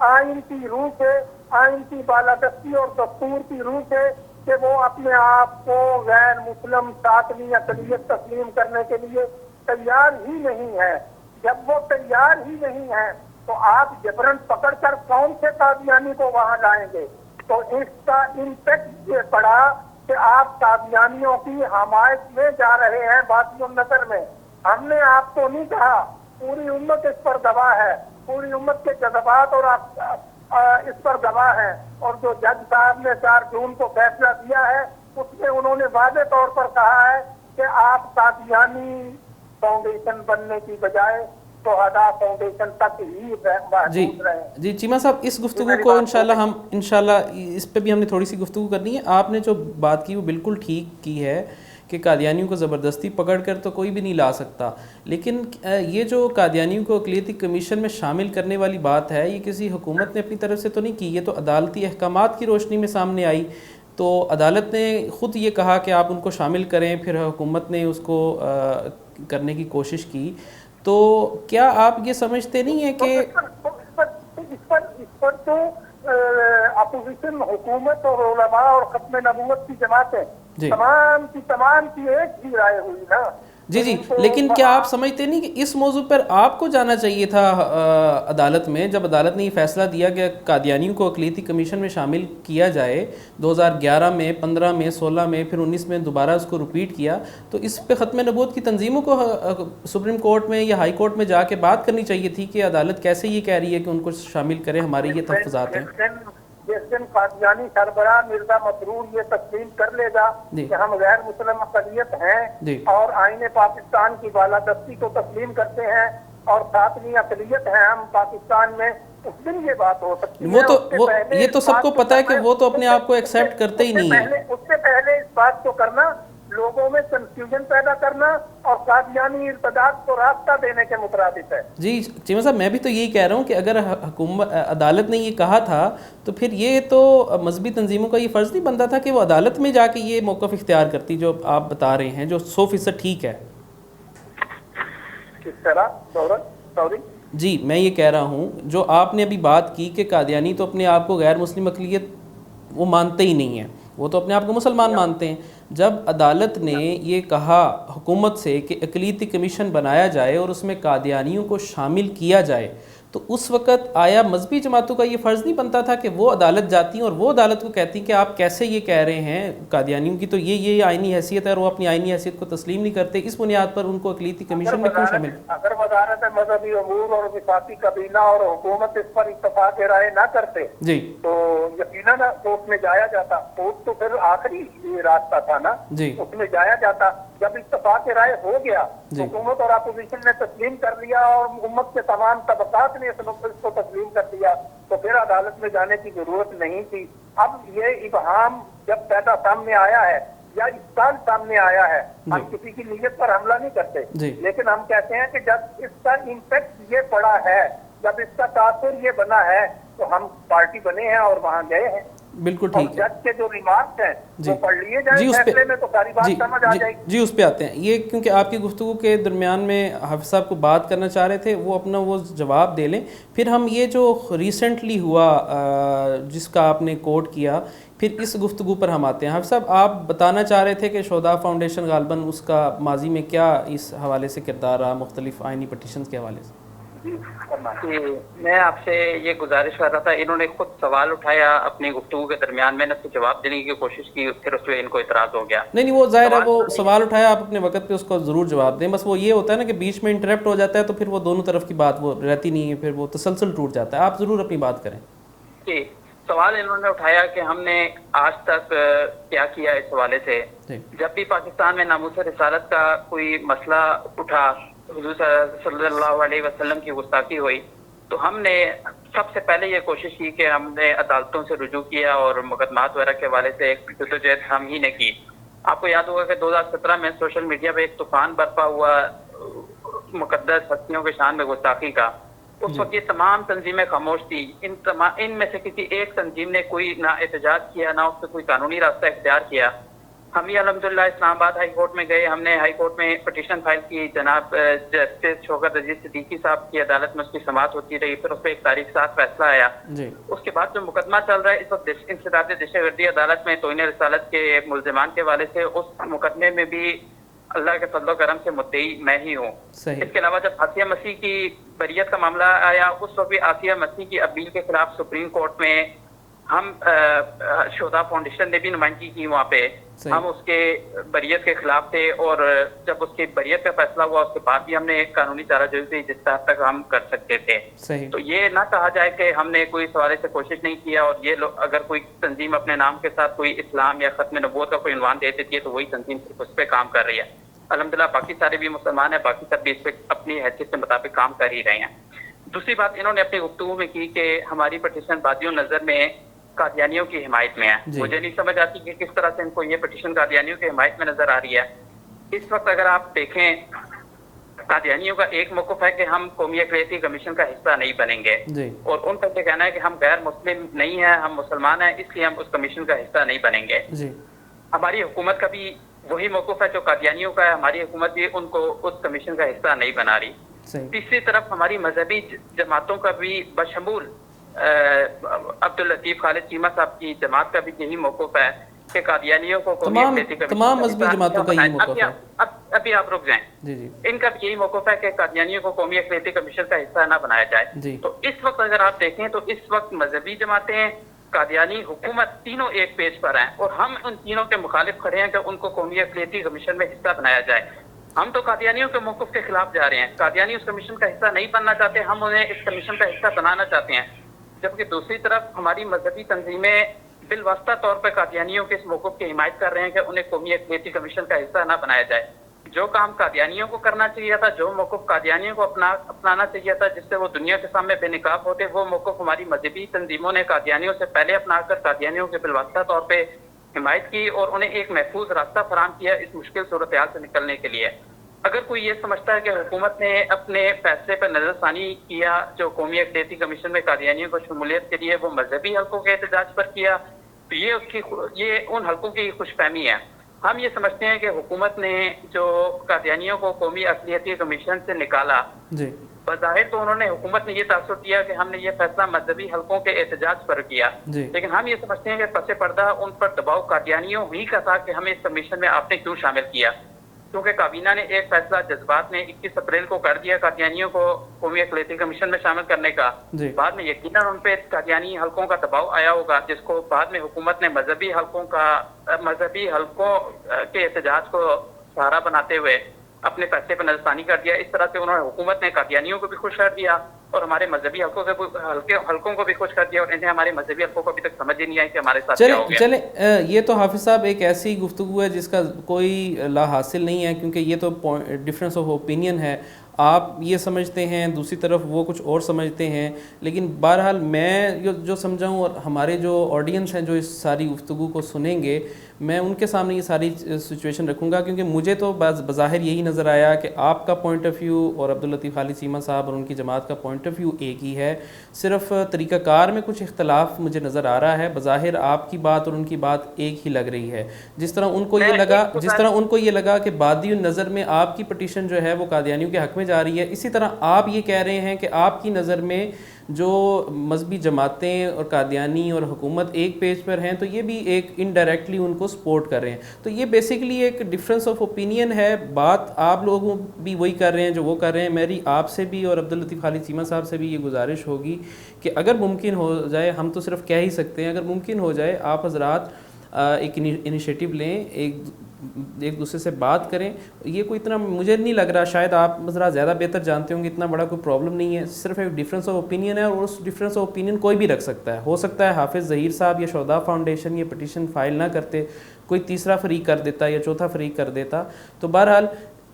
آئین کی روح سے، آئین کی بالادستی اور دستور کی روح سے، کہ وہ اپنے آپ کو غیر مسلم ساتویں اقلیت تسلیم کرنے کے لیے تیار ہی نہیں ہے. جب وہ تیار ہی نہیں ہے تو آپ جبرن پکڑ کر کون سے قادیانی کو وہاں لائیں گے؟ تو اس کا امپیکٹ یہ پڑا کہ آپ قادیانیوں کی حمایت میں جا رہے ہیں باقی نظر میں. ہم نے آپ کو نہیں کہا، پوری امت اس پر گواہ ہے، پوری امت کے جذبات اور اس پر گواہ ہے. اور جو جج صاحب نے 4 جون کو فیصلہ دیا ہے اس میں انہوں نے واضح طور پر کہا ہے کہ آپ قادیانی فاؤنڈیشن بننے کی بجائے شہداء فاؤنڈیشن تک ہی محدود رہے. جی چیمہ صاحب اس گفتگو کو انشاءاللہ اس پہ بھی ہم نے تھوڑی سی گفتگو کرنی ہے. آپ نے جو بات کی وہ بالکل ٹھیک کی ہے کہ قادیانیوں کو زبردستی پکڑ کر تو کوئی بھی نہیں لا سکتا، لیکن یہ جو قادیانیوں کو اقلیتی کمیشن میں شامل کرنے والی بات ہے، یہ کسی حکومت نے اپنی طرف سے تو نہیں کی، یہ تو عدالتی احکامات کی روشنی میں سامنے آئی۔ تو عدالت نے خود یہ کہا کہ آپ ان کو شامل کریں، پھر حکومت نے اس کو کرنے کی کوشش کی۔ تو کیا آپ یہ سمجھتے نہیں ہیں کہ اس پر تو اپوزیشن حکومت اور علماء اور ختم نبوت کی جماعتیں تمام کی ایک ہی رائے ہوئی نا؟ جی لیکن کیا آپ سمجھتے نہیں کہ اس موضوع پر آپ کو جانا چاہیے تھا عدالت میں، جب عدالت نے یہ فیصلہ دیا کہ قادیانیوں کو اقلیتی کمیشن میں شامل کیا جائے 2011 میں، 15 میں، 16 میں، پھر 19 میں دوبارہ اس کو رپیٹ کیا، تو اس پہ ختم نبوت کی تنظیموں کو سپریم کورٹ میں یا ہائی کورٹ میں جا کے بات کرنی چاہیے تھی کہ عدالت کیسے یہ کہہ رہی ہے کہ ان کو شامل کرے، ہمارے یہ تحفظات ہیں۔ جس دن قادیانی سربراہ مرزا مسرور یہ تسلیم کر لے گا کہ ہم غیر مسلم اقلیت ہیں اور آئین پاکستان کی بالادستی کو تسلیم کرتے ہیں اور ساتویں اقلیت ہیں ہم پاکستان میں، اس دن یہ بات ہو سکتی ہے۔ یہ تو سب کو پتا ہے کہ وہ تو اپنے آپ کو ایکسیپٹ کرتے ہی نہیں ہیں۔ اس سے پہلے اس بات کو کرنا لوگوں میں کنفیوژن پیدا کرنا اور قادیانی ارتداد کو راستہ دینے کے مترادف ہے۔ جی چیمہ صاحب، میں بھی تو یہی کہہ رہا ہوں کہ اگر عدالت نے یہ کہا تھا تو پھر یہ تو مذہبی تنظیموں کا یہ فرض نہیں بنتا تھا کہ وہ عدالت میں جا کے یہ موقف اختیار کرتی جو آپ بتا رہے ہیں، جو 100% ٹھیک ہے۔ کس طرح؟ جی میں یہ کہہ رہا ہوں، جو آپ نے ابھی بات کی کہ قادیانی تو اپنے آپ کو غیر مسلم اقلیت وہ مانتے ہی نہیں ہیں، وہ تو اپنے آپ کو مسلمان مانتے ہیں۔ جب عدالت نے یہ کہا حکومت سے کہ اقلیتی کمیشن بنایا جائے اور اس میں قادیانیوں کو شامل کیا جائے، تو اس وقت آیا مذہبی جماعتوں کا یہ فرض نہیں بنتا تھا کہ وہ عدالت جاتی ہیں اور وہ عدالت کو کہتی ہیں کہ آپ کیسے یہ کہہ رہے ہیں، قادیانیوں کی تو یہ آئینی حیثیت ہے اور وہ اپنی آئینی حیثیت کو تسلیم نہیں کرتے، اس بنیاد پر ان کو اقلیتی کمیشن میں کیوں شامل؟ اگر وزارت مذہبی امور اور وفاقی کابینہ اور حکومت اس پر اتفاق رائے نہ کرتے تو یقیناً کورٹ میں جایا جاتا، کورٹ تو پھر آخری راستہ تھا نا، اس میں جایا جاتا۔ جب اتفاق رائے ہو گیا، حکومت اور اپوزیشن نے تسلیم کر لیا اور امت کے تمام طبقات نے اس کو تسلیم کر دیا، تو پھر عدالت میں جانے کی ضرورت نہیں تھی۔ اب یہ ابہام جب پیدا سامنے آیا ہے یا اس سال سامنے آیا ہے، ہم کسی کی نیت پر حملہ نہیں کرتے، لیکن ہم کہتے ہیں کہ جب اس کا امپیکٹ یہ پڑا ہے، جب اس کا تاثر یہ بنا ہے، تو ہم پارٹی بنے ہیں اور وہاں گئے ہیں۔ بالکل ٹھیک ہے، جج کے جو ریمارکس ہیں وہ پڑھ لیے جائیں فیصلے میں، تو ساری بات سمجھ آ جائے گی۔ جی اس پہ آتے ہیں، یہ کیونکہ آپ کی گفتگو کے درمیان میں حافظ صاحب کو بات کرنا چاہ رہے تھے، وہ اپنا وہ جواب دے لیں، پھر ہم یہ جو ریسنٹلی ہوا جس کا آپ نے کوٹ کیا، پھر اس گفتگو پر ہم آتے ہیں۔ حافظ صاحب آپ بتانا چاہ رہے تھے کہ شہداء فاؤنڈیشن غالباً اس کا ماضی میں کیا اس حوالے سے کردار رہا، مختلف آئینی پٹیشنز کے حوالے سے؟ جی میں آپ سے یہ گزارش کر رہا تھا، انہوں نے خود سوال اٹھایا اپنی گفتگو کے درمیان، میں نے اس کو جواب دینے کی کوشش کی، پھر اس پہ ان کو اعتراض ہو گیا۔ نہیں وہ ظاہر ہے، وہ سوال اٹھایا، آپ اپنے وقت پہ اس کو ضرور جواب دیں، بس وہ یہ ہوتا ہے نا کہ بیچ میں انٹرپٹ ہو جاتا ہے تو پھر وہ دونوں طرف کی بات وہ رہتی نہیں ہے، پھر وہ تسلسل ٹوٹ جاتا ہے۔ آپ ضرور اپنی بات کریں۔ جی سوال انہوں نے اٹھایا کہ ہم نے آج تک کیا کیا اس حوالے سے، جب بھی پاکستان میں ناموس رسالت کا کوئی مسئلہ اٹھا، حضور صلی اللہ علیہ وسلم کی گستاخی ہوئی، تو ہم نے سب سے پہلے یہ کوشش کی کہ ہم نے عدالتوں سے رجوع کیا اور مقدمات وغیرہ کے حوالے سے ایک جدوجہد ہم ہی نے کی۔ آپ کو یاد ہوگا کہ 2017 میں سوشل میڈیا پہ ایک طوفان برپا ہوا مقدس ہستیوں کے شان میں گستاخی کا، اس وقت یہ تمام تنظیمیں خاموش تھی، ان میں سے کسی ایک تنظیم نے کوئی نہ احتجاج کیا، نہ اس پہ کوئی قانونی راستہ اختیار کیا۔ ہم یہ الحمدللہ اسلام آباد ہائی کورٹ میں گئے، ہم نے ہائی کورٹ میں پٹیشن فائل کی، جناب جسٹس شوکت عزیز صدیقی صاحب کی عدالت میں اس کی سماعت ہوتی رہی، پھر اس پہ ایک تاریخ ساتھ فیصلہ آیا۔ اس کے بعد جو مقدمہ چل رہا ہے اس وقت انسداد دہشت گردی عدالت میں توہین رسالت کے ملزمان کے حوالے سے، اس مقدمے میں بھی اللہ کے فضل و کرم سے مدعی میں ہی ہوں۔ اس کے علاوہ جب آسیہ مسیح کی بریت کا معاملہ آیا، اس وقت بھی آسیہ مسیح کی اپیل کے خلاف سپریم کورٹ میں ہم شہداء فاؤنڈیشن نے بھی نمائندگی کی وہاں پہ، ہم اس کے بریت کے خلاف تھے، اور جب اس کی بریت کا فیصلہ ہوا اس کے بعد بھی ہم نے ایک قانونی چارہ جوئی کی جس حد تک ہم کر سکتے تھے۔ تو یہ نہ کہا جائے کہ ہم نے کوئی سوالے سے کوشش نہیں کیا، اور یہ اگر کوئی تنظیم اپنے نام کے ساتھ کوئی اسلام یا ختم نبوت کا کوئی عنوان دے دیتی ہے تو وہی تنظیم صرف اس پہ کام کر رہی ہے۔ الحمدللہ باقی سارے بھی مسلمان ہیں، باقی سب بھی اس پہ اپنی حیثیت کے مطابق کام کر ہی رہے ہیں۔ دوسری بات انہوں نے اپنی گفتگو میں کی کہ ہماری پٹیشن بادیوں نظر میں قادیانیوں کی حمایت میں ہیں. مجھے نہیں سمجھ آتی کہ کس طرح سے ان کو یہ پٹیشن قادیانیوں کی حمایت میں نظر آ رہی ہے. اس وقت اگر آپ دیکھیں قادیانیوں کا ایک موقف ہے کہ ہم قومی اقلیتی کمیشن کا حصہ نہیں بنیں گے, اور ان کا یہ کہنا ہے کہ ہم غیر مسلم نہیں ہیں, ہم مسلمان ہیں, اس لیے ہم اس کمیشن کا حصہ نہیں بنیں گے. ہماری حکومت کا بھی وہی موقف ہے جو قادیانیوں کا ہے, ہماری حکومت بھی ان کو اس کمیشن کا حصہ نہیں بنا رہی. تیسری طرف ہماری مذہبی جماعتوں کا بھی بشمول عبداللطیف خالد چیمہ صاحب کی جماعت کا بھی یہی موقف ہے کہ قادیانیوں کو تمام مذہبی جماعتوں کا یہی موقف ہے. ابھی آپ رک جائیں, ان کا بھی یہی موقف ہے کہ قادیانیوں کو قومی اقلیتی کمیشن کا حصہ نہ بنایا جائے. تو اس وقت اگر آپ دیکھیں تو اس وقت مذہبی جماعتیں, قادیانی, حکومت تینوں ایک پیج پر ہیں, اور ہم ان تینوں کے مخالف کھڑے ہیں کہ ان کو قومی اقلیتی کمیشن میں حصہ بنایا جائے. ہم تو قادیانیوں کے موقف کے خلاف جا رہے ہیں, قادیانی اس کمیشن کا حصہ نہیں بننا چاہتے, ہم انہیں اس کمیشن کا حصہ بنانا چاہتے ہیں. جبکہ دوسری طرف ہماری مذہبی تنظیمیں بالواسطہ طور پر قادیانیوں کے اس موقف کی حمایت کر رہے ہیں کہ انہیں قومی اقلیتی کمیشن کا حصہ نہ بنایا جائے. جو کام قادیانیوں کو کرنا چاہیے تھا, جو موقف قادیانیوں کو اپنانا چاہیے تھا جس سے وہ دنیا کے سامنے بے نقاب ہوتے, وہ موقف ہماری مذہبی تنظیموں نے قادیانیوں سے پہلے اپنا کر قادیانیوں کے بالواسطہ طور پہ حمایت کی اور انہیں ایک محفوظ راستہ فراہم کیا اس مشکل صورتحال سے نکلنے کے لیے. اگر کوئی یہ سمجھتا ہے کہ حکومت نے اپنے فیصلے پر نظر ثانی کیا جو قومی اقلیتی کمیشن میں قادیانیوں کو شمولیت کے لیے وہ مذہبی حلقوں کے احتجاج پر کیا, تو یہ ان حلقوں کی خوش فہمی ہے. ہم یہ سمجھتے ہیں کہ حکومت نے جو قادیانیوں کو قومی اقلیتی کمیشن سے نکالا, بظاہر تو انہوں نے حکومت نے یہ تاثر دیا کہ ہم نے یہ فیصلہ مذہبی حلقوں کے احتجاج پر کیا, لیکن ہم یہ سمجھتے ہیں کہ پس پردہ ان پر دباؤ قادیانیوں ہی کا تھا کہ ہمیں اس کمیشن میں آپ نے کیوں شامل کیا. کیونکہ کابینہ نے ایک فیصلہ جذبات میں 21 اپریل کو کر دیا قادیانیوں کو قومی اقلیتی کمیشن میں شامل کرنے کا, بعد میں یقیناً ان پہ قادیانی حلقوں کا دباؤ آیا ہوگا جس کو بعد میں حکومت نے مذہبی حلقوں کے احتجاج کو سہارا بناتے ہوئے اپنے فیصلے پر نظرثانی کر دیا. اس طرح سے انہوں نے حکومت نے قادیانیوں کو بھی خوش کر دیا اور ہمارے مذہبی حلقوں کو بھی خوش کر دیا, اور انہیں ہمارے مذہبی حلقوں کو ابھی تک سمجھ ہی نہیں آئی کہ ہمارے ساتھ کیا ہو گیا. چلیں یہ تو حافظ صاحب ایک ایسی گفتگو ہے جس کا کوئی لا حاصل نہیں ہے, کیونکہ یہ تو ڈفرینس آف اوپینین ہے. آپ یہ سمجھتے ہیں, دوسری طرف وہ کچھ اور سمجھتے ہیں, لیکن بہرحال میں جو سمجھاؤں اور ہمارے جو آڈینس ہیں جو اس ساری گفتگو کو سنیں گے, میں ان کے سامنے یہ ساری سچویشن رکھوں گا, کیونکہ مجھے تو بظاہر یہی نظر آیا کہ آپ کا پوائنٹ آف ویو اور عبداللطیف خالد چیمہ صاحب اور ان کی جماعت کا پوائنٹ آف ویو ایک ہی ہے, صرف طریقہ کار میں کچھ اختلاف مجھے نظر آ رہا ہے. بظاہر آپ کی بات اور ان کی بات ایک ہی لگ رہی ہے. جس طرح ان کو یہ لگا کہ بادی النظر میں آپ کی پٹیشن جو ہے وہ قادیانیوں کے حق میں جا رہی ہے, اسی طرح آپ یہ کہہ رہے ہیں کہ آپ کی نظر میں جو مذہبی جماعتیں اور قادیانی اور حکومت ایک پیج پر ہیں, تو یہ بھی ایک انڈائریکٹلی ان کو سپورٹ کر رہے ہیں. تو یہ بیسیکلی ایک ڈفرینس آف اوپینین ہے. بات آپ لوگوں بھی وہی کر رہے ہیں جو وہ کر رہے ہیں. میری آپ سے بھی اور عبداللطیف خالد چیمہ صاحب سے بھی یہ گزارش ہوگی کہ اگر ممکن ہو جائے, ہم تو صرف کہہ ہی سکتے ہیں, اگر ممکن ہو جائے آپ حضرات ایک انیشیٹو لیں, ایک دوسرے سے بات کریں. یہ کوئی اتنا مجھے نہیں لگ رہا, شاید آپ حضرات زیادہ بہتر جانتے ہوں گے, اتنا بڑا کوئی پرابلم نہیں ہے. صرف ایک ڈفرینس آف اوپینین ہے, اور اس ڈفرینس آف اوپینین کوئی بھی رکھ سکتا ہے. ہو سکتا ہے حافظ ظہیر صاحب یا شہداء فاؤنڈیشن یہ پٹیشن فائل نہ کرتے, کوئی تیسرا فریق کر دیتا یا چوتھا فریق کر دیتا. تو بہرحال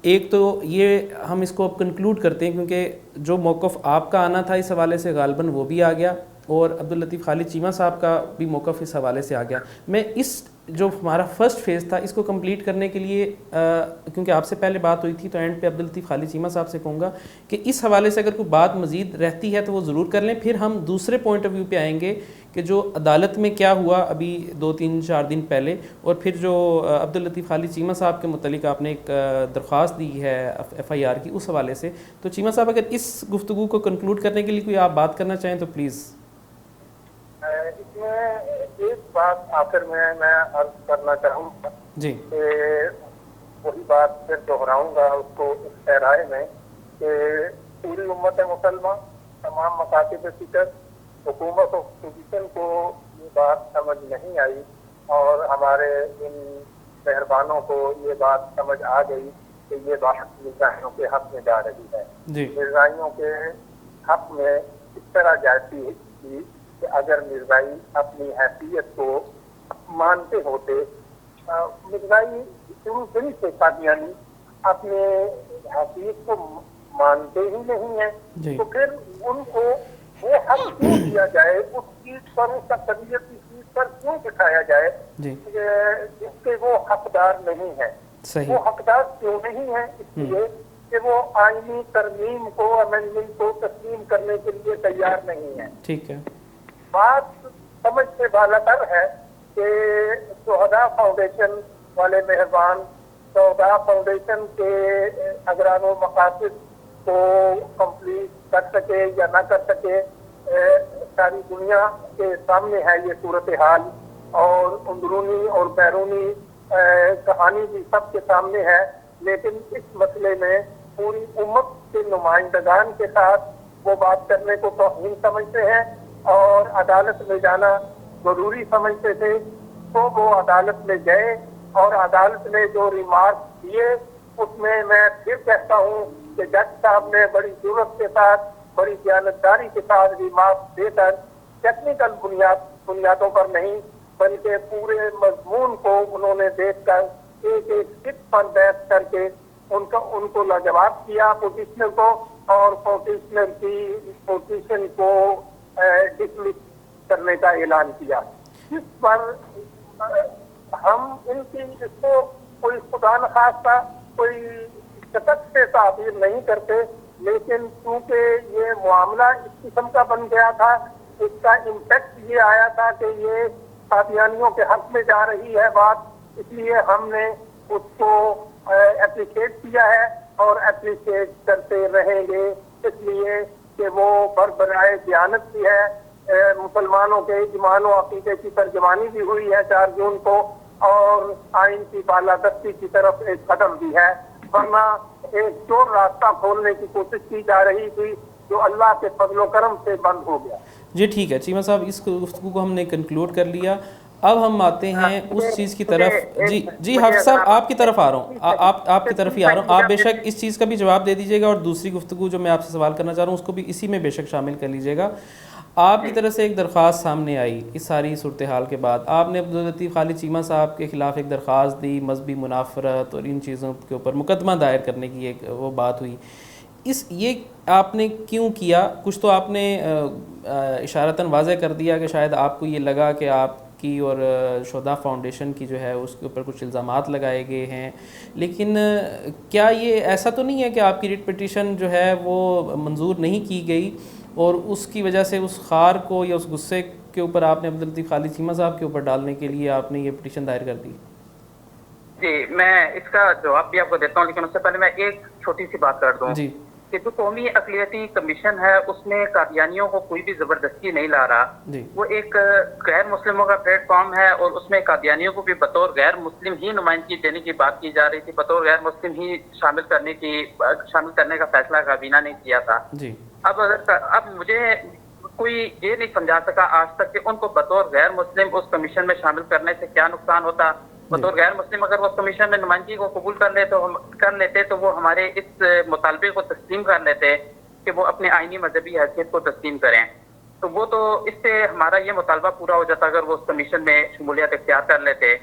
ایک تو یہ ہم اس کو اب کنکلوڈ کرتے ہیں, کیونکہ جو موقف آپ کا آنا تھا اس حوالے سے غالباً وہ بھی آ گیا, اور عبداللطیف خالد چیمہ صاحب کا بھی موقف اس حوالے سے آ گیا. میں اس جو ہمارا فرسٹ فیز تھا اس کو کمپلیٹ کرنے کے لیے, کیونکہ آپ سے پہلے بات ہوئی تھی, تو اینڈ پہ عبداللطیف خالد چیمہ صاحب سے کہوں گا کہ اس حوالے سے اگر کوئی بات مزید رہتی ہے تو وہ ضرور کر لیں. پھر ہم دوسرے پوائنٹ آف ویو پہ آئیں گے کہ جو عدالت میں کیا ہوا ابھی 2-3-4 دن پہلے, اور پھر جو عبداللطیف خالد چیمہ صاحب کے متعلق آپ نے ایک درخواست دی ہے FIR کی, اس حوالے سے. تو چیمہ صاحب اگر اس گفتگو کو کنکلوڈ کرنے کے لیے کوئی آپ بات کرنا چاہیں تو پلیز. اس میں ایک بات آخر میں عرض کرنا چاہوں گا جی, کہ وہی بات پھر دہراؤں گا اس کو اس رائے میں کہ پوری امت مسلمہ, تمام مکاتب فکر, حکومت و اپوزیشن کو یہ بات سمجھ نہیں آئی, اور ہمارے ان مہربانوں کو یہ بات سمجھ آ گئی کہ یہ بات مرزائیوں کے حق میں جا رہی ہے. مرزائیوں کے حق میں اس طرح جاتی تھی کہ اگر مرزائی اپنی حیثیت کو مانتے ہوتے, مرزائی شروع سے قادیانی اپنے حیثیت کو مانتے ہی نہیں ہیں, تو پھر ان کو وہ حق کیوں دیا جائے, اس چیز پر اس کا طبیعت پر کیوں بٹھایا جائے جی جس کے وہ حقدار نہیں ہے؟ صحیح. وہ حقدار کیوں نہیں ہے؟ اس لیے کہ وہ آئینی ترمیم کو، امینڈمنٹ کو تسلیم کرنے کے لیے تیار نہیں ہے. ٹھیک ہے. بات سمجھ سے بالاتر ہے کہ شہداء فاؤنڈیشن والے مہربان شہداء فاؤنڈیشن کے اگران و مقاصد کو کمپلیٹ کر سکے یا نہ کر سکے، ساری دنیا کے سامنے ہے یہ صورتحال، اور اندرونی اور بیرونی کہانی بھی سب کے سامنے ہے. لیکن اس مسئلے میں پوری امت کے نمائندگان کے ساتھ وہ بات کرنے کو توہین سمجھتے ہیں اور عدالت میں جانا ضروری سمجھتے تھے. تو وہ عدالت میں گئے اور عدالت نے جو ریمارک دیے اس میں پھر کہتا ہوں کہ جج صاحب نے بڑی ضرورت کے ساتھ، بڑی دیانتداری کے ساتھ ریمارک دے کر ٹیکنیکل بنیادوں پر نہیں بلکہ پورے مضمون کو انہوں نے دیکھ کر ایک ایک سٹ پر بحث کر کے ان کو لاجواب کیا پوٹیشنر کو، اور پوٹیشنر کی پوٹیشن کو ڈسمس کرنے کا اعلان کیا. اس پر ہم ان کی اس کو کوئی خدا نخواستہ کوئی شکست سے تعبیر نہیں کرتے، لیکن چونکہ یہ معاملہ اس قسم کا بن گیا تھا، اس کا امپیکٹ یہ آیا تھا کہ یہ قادیانیوں کے حق میں جا رہی ہے بات، اس لیے ہم نے اس کو اپریشیٹ کیا ہے اور اپریشیٹ کرتے رہیں گے، اس لیے کہ وہ بربرائے دیانت بھی ہے. مسلمانوں کے ایمان و عقیدے کی ترجمانی بھی ہوئی ہے 4 جون کو، اور آئین کی بالادستی کی طرف ایک قدم بھی ہے. ورنہ ایک چور راستہ کھولنے کی کوشش کی جا رہی تھی جو اللہ کے فضل و کرم سے بند ہو گیا. جی ٹھیک ہے چیمہ صاحب، اس گفتگو کو ہم نے کنکلوڈ کر لیا. اب ہم آتے ہیں اس چیز کی طرف. جی حافظ صاحب آپ کی طرف آ رہا ہوں، آپ کی طرف ہی آ رہا ہوں. آپ بے شک اس چیز کا بھی جواب دے دیجیے گا، اور دوسری گفتگو جو میں آپ سے سوال کرنا چاہ رہا ہوں اس کو بھی اسی میں بے شک شامل کر لیجیے گا. آپ کی طرف سے ایک درخواست سامنے آئی اس ساری صورتحال کے بعد. آپ نے عبداللطیف خالد چیمہ صاحب کے خلاف ایک درخواست دی، مذہبی منافرت اور ان چیزوں کے اوپر مقدمہ دائر کرنے کی ایک وہ بات ہوئی. یہ آپ نے کیوں کیا؟ کچھ تو آپ نے اشارتاً واضح کر دیا کہ شاید آپ کو یہ لگا کہ آپ کی اور شہداء فاؤنڈیشن کی جو ہے اس کے اوپر کچھ الزامات لگائے گئے ہیں، لیکن کیا یہ ایسا تو نہیں ہے کہ آپ کی ریٹ پٹیشن جو ہے وہ منظور نہیں کی گئی اور اس کی وجہ سے اس خار کو یا اس غصے کے اوپر آپ نے عبداللطیف خالد چیمہ صاحب کے اوپر ڈالنے کے لیے آپ نے یہ پٹیشن دائر کر دی؟ جی میں اس کا جواب بھی آپ کو دیتا ہوں، لیکن اس سے پہلے میں ایک چھوٹی سی بات کر دوں جی کہ جو قومی اقلیتی کمیشن ہے اس میں قادیانیوں کو کوئی بھی زبردستی نہیں لا رہا. جی وہ ایک غیر مسلموں کا پلیٹ فارم ہے، اور اس میں قادیانیوں کو بھی بطور غیر مسلم ہی نمائندگی دینے کی بات کی جا رہی تھی، بطور غیر مسلم ہی شامل کرنے کا فیصلہ کابینہ نے کیا تھا. جی اب مجھے کوئی یہ نہیں سمجھا سکا آج تک کہ ان کو بطور غیر مسلم اس کمیشن میں شامل کرنے سے کیا نقصان ہوتا. بطور غیر مسلم اگر وہ کمیشن میں نمائندگی کو قبول کر لیتے تو وہ ہمارے اس مطالبے کو تسلیم کر لیتے کہ وہ اپنے آئینی مذہبی حیثیت کو تسلیم کریں. تو وہ تو اس سے ہمارا یہ مطالبہ پورا ہو جاتا اگر وہ اس کمیشن میں شمولیت اختیار کر لیتے.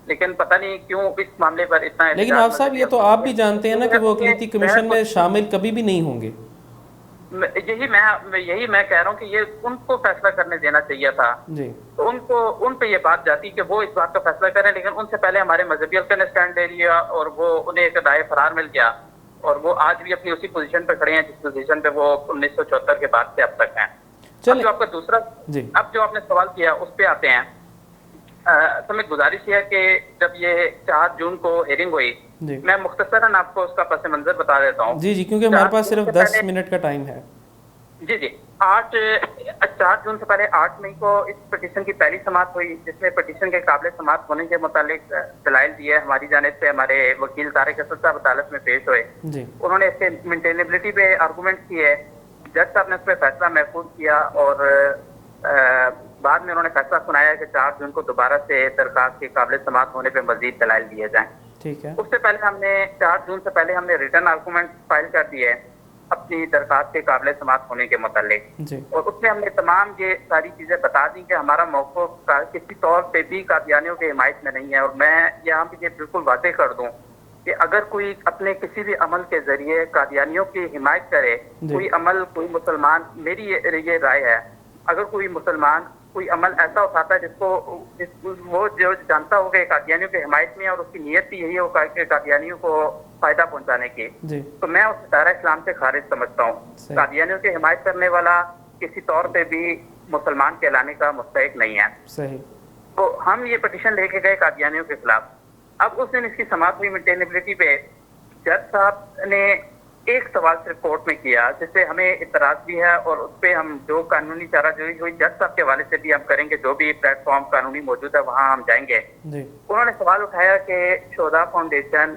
لیکن پتہ نہیں کیوں اس معاملے پر اتنا. لیکن آپ صاحب یہ تو آپ بھی جانتے ہیں نا کہ وہ اقلیتی کمیشن میں شامل کبھی بھی نہیں ہوں گے. یہی میں کہہ رہا ہوں کہ یہ ان کو فیصلہ کرنے دینا چاہیے تھا. جی تو ان پہ یہ بات جاتی کہ وہ اس بات کا فیصلہ کریں، لیکن ان سے پہلے ہمارے مذہبی حلقے نے اسٹینڈ لے لیا اور وہ انہیں ایک رائے فرار مل گیا، اور وہ آج بھی اپنی اسی پوزیشن پہ کھڑے ہیں جس پوزیشن پہ وہ 1974 کے بعد سے اب تک ہیں. اب جو آپ کا دوسرا اب جو آپ نے سوال کیا اس پہ آتے ہیں. تو میں گزارش یہ ہے کہ جب یہ 4 جون کو ہیئرنگ ہوئی، میں مختصراً آپ کو اس کا پس منظر بتا دیتا ہوں. جی کیونکہ ہمارے پاس صرف 10 منٹ کا ٹائم ہے. جی 4 جون سے پہلے 8 مئی کو اس پٹیشن کی پہلی سماعت ہوئی، جس میں پٹیشن کے قابل سماعت ہونے کے متعلق دلائل دیے ہماری جانب سے. ہمارے وکیل طارق اسد صاحب عدالت میں پیش ہوئے. انہوں نے اس کے مینٹینیبلٹی پہ آرگومنٹ کیے. جج صاحب نے اس پہ فیصلہ محفوظ کیا، اور بعد میں انہوں نے فیصلہ سنایا کہ 4 جون کو دوبارہ سے درخواست کے قابل سماعت ہونے پہ مزید دلائل دیے جائیں. ٹھیک ہے. اس سے پہلے ہم نے 4 جون سے پہلے ہم نے ریٹرن آرگومنٹ فائل کر دیے اپنی درخواست کے قابل سماعت ہونے کے متعلق، اور اس میں ہم نے تمام یہ ساری چیزیں بتا دی کہ ہمارا موقف کسی طور پہ بھی قادیانیوں کے حمایت میں نہیں ہے. اور میں یہاں پہ یہ بالکل واضح کر دوں کہ اگر کوئی اپنے کسی بھی عمل کے ذریعے قادیانیوں کی حمایت کرے، کوئی عمل کوئی مسلمان، میری یہ رائے ہے، اگر کوئی مسلمان کوئی عمل ایسا اٹھاتا ہے وہ جو جانتا ہو کہ قادیانیوں کی حمایت میں اور اس کی نیت بھی یہی ہو کہ قادیانیوں کو فائدہ پہنچانے کی، تو میں اسے دائرہ اسلام سے خارج سمجھتا ہوں۔ قادیانیوں کی حمایت کرنے والا کسی طور پہ بھی مسلمان کہلانے کا مستحق نہیں ہے۔ تو ہم یہ پٹیشن لے کے گئے قادیانیوں کے خلاف۔ اب اس دن اس کی سماعت ہوئی مینٹینیبلٹی پہ، جج صاحب نے ایک سوال صرف کورٹ میں کیا جس سے ہمیں اعتراض بھی ہے، اور اس پہ ہم جو قانونی چارہ جوئی ہوئی جج صاحب کے حوالے سے بھی ہم کریں گے، جو بھی پلیٹ فارم قانونی موجود ہے وہاں ہم جائیں گے۔ انہوں نے سوال اٹھایا کہ شہداء فاؤنڈیشن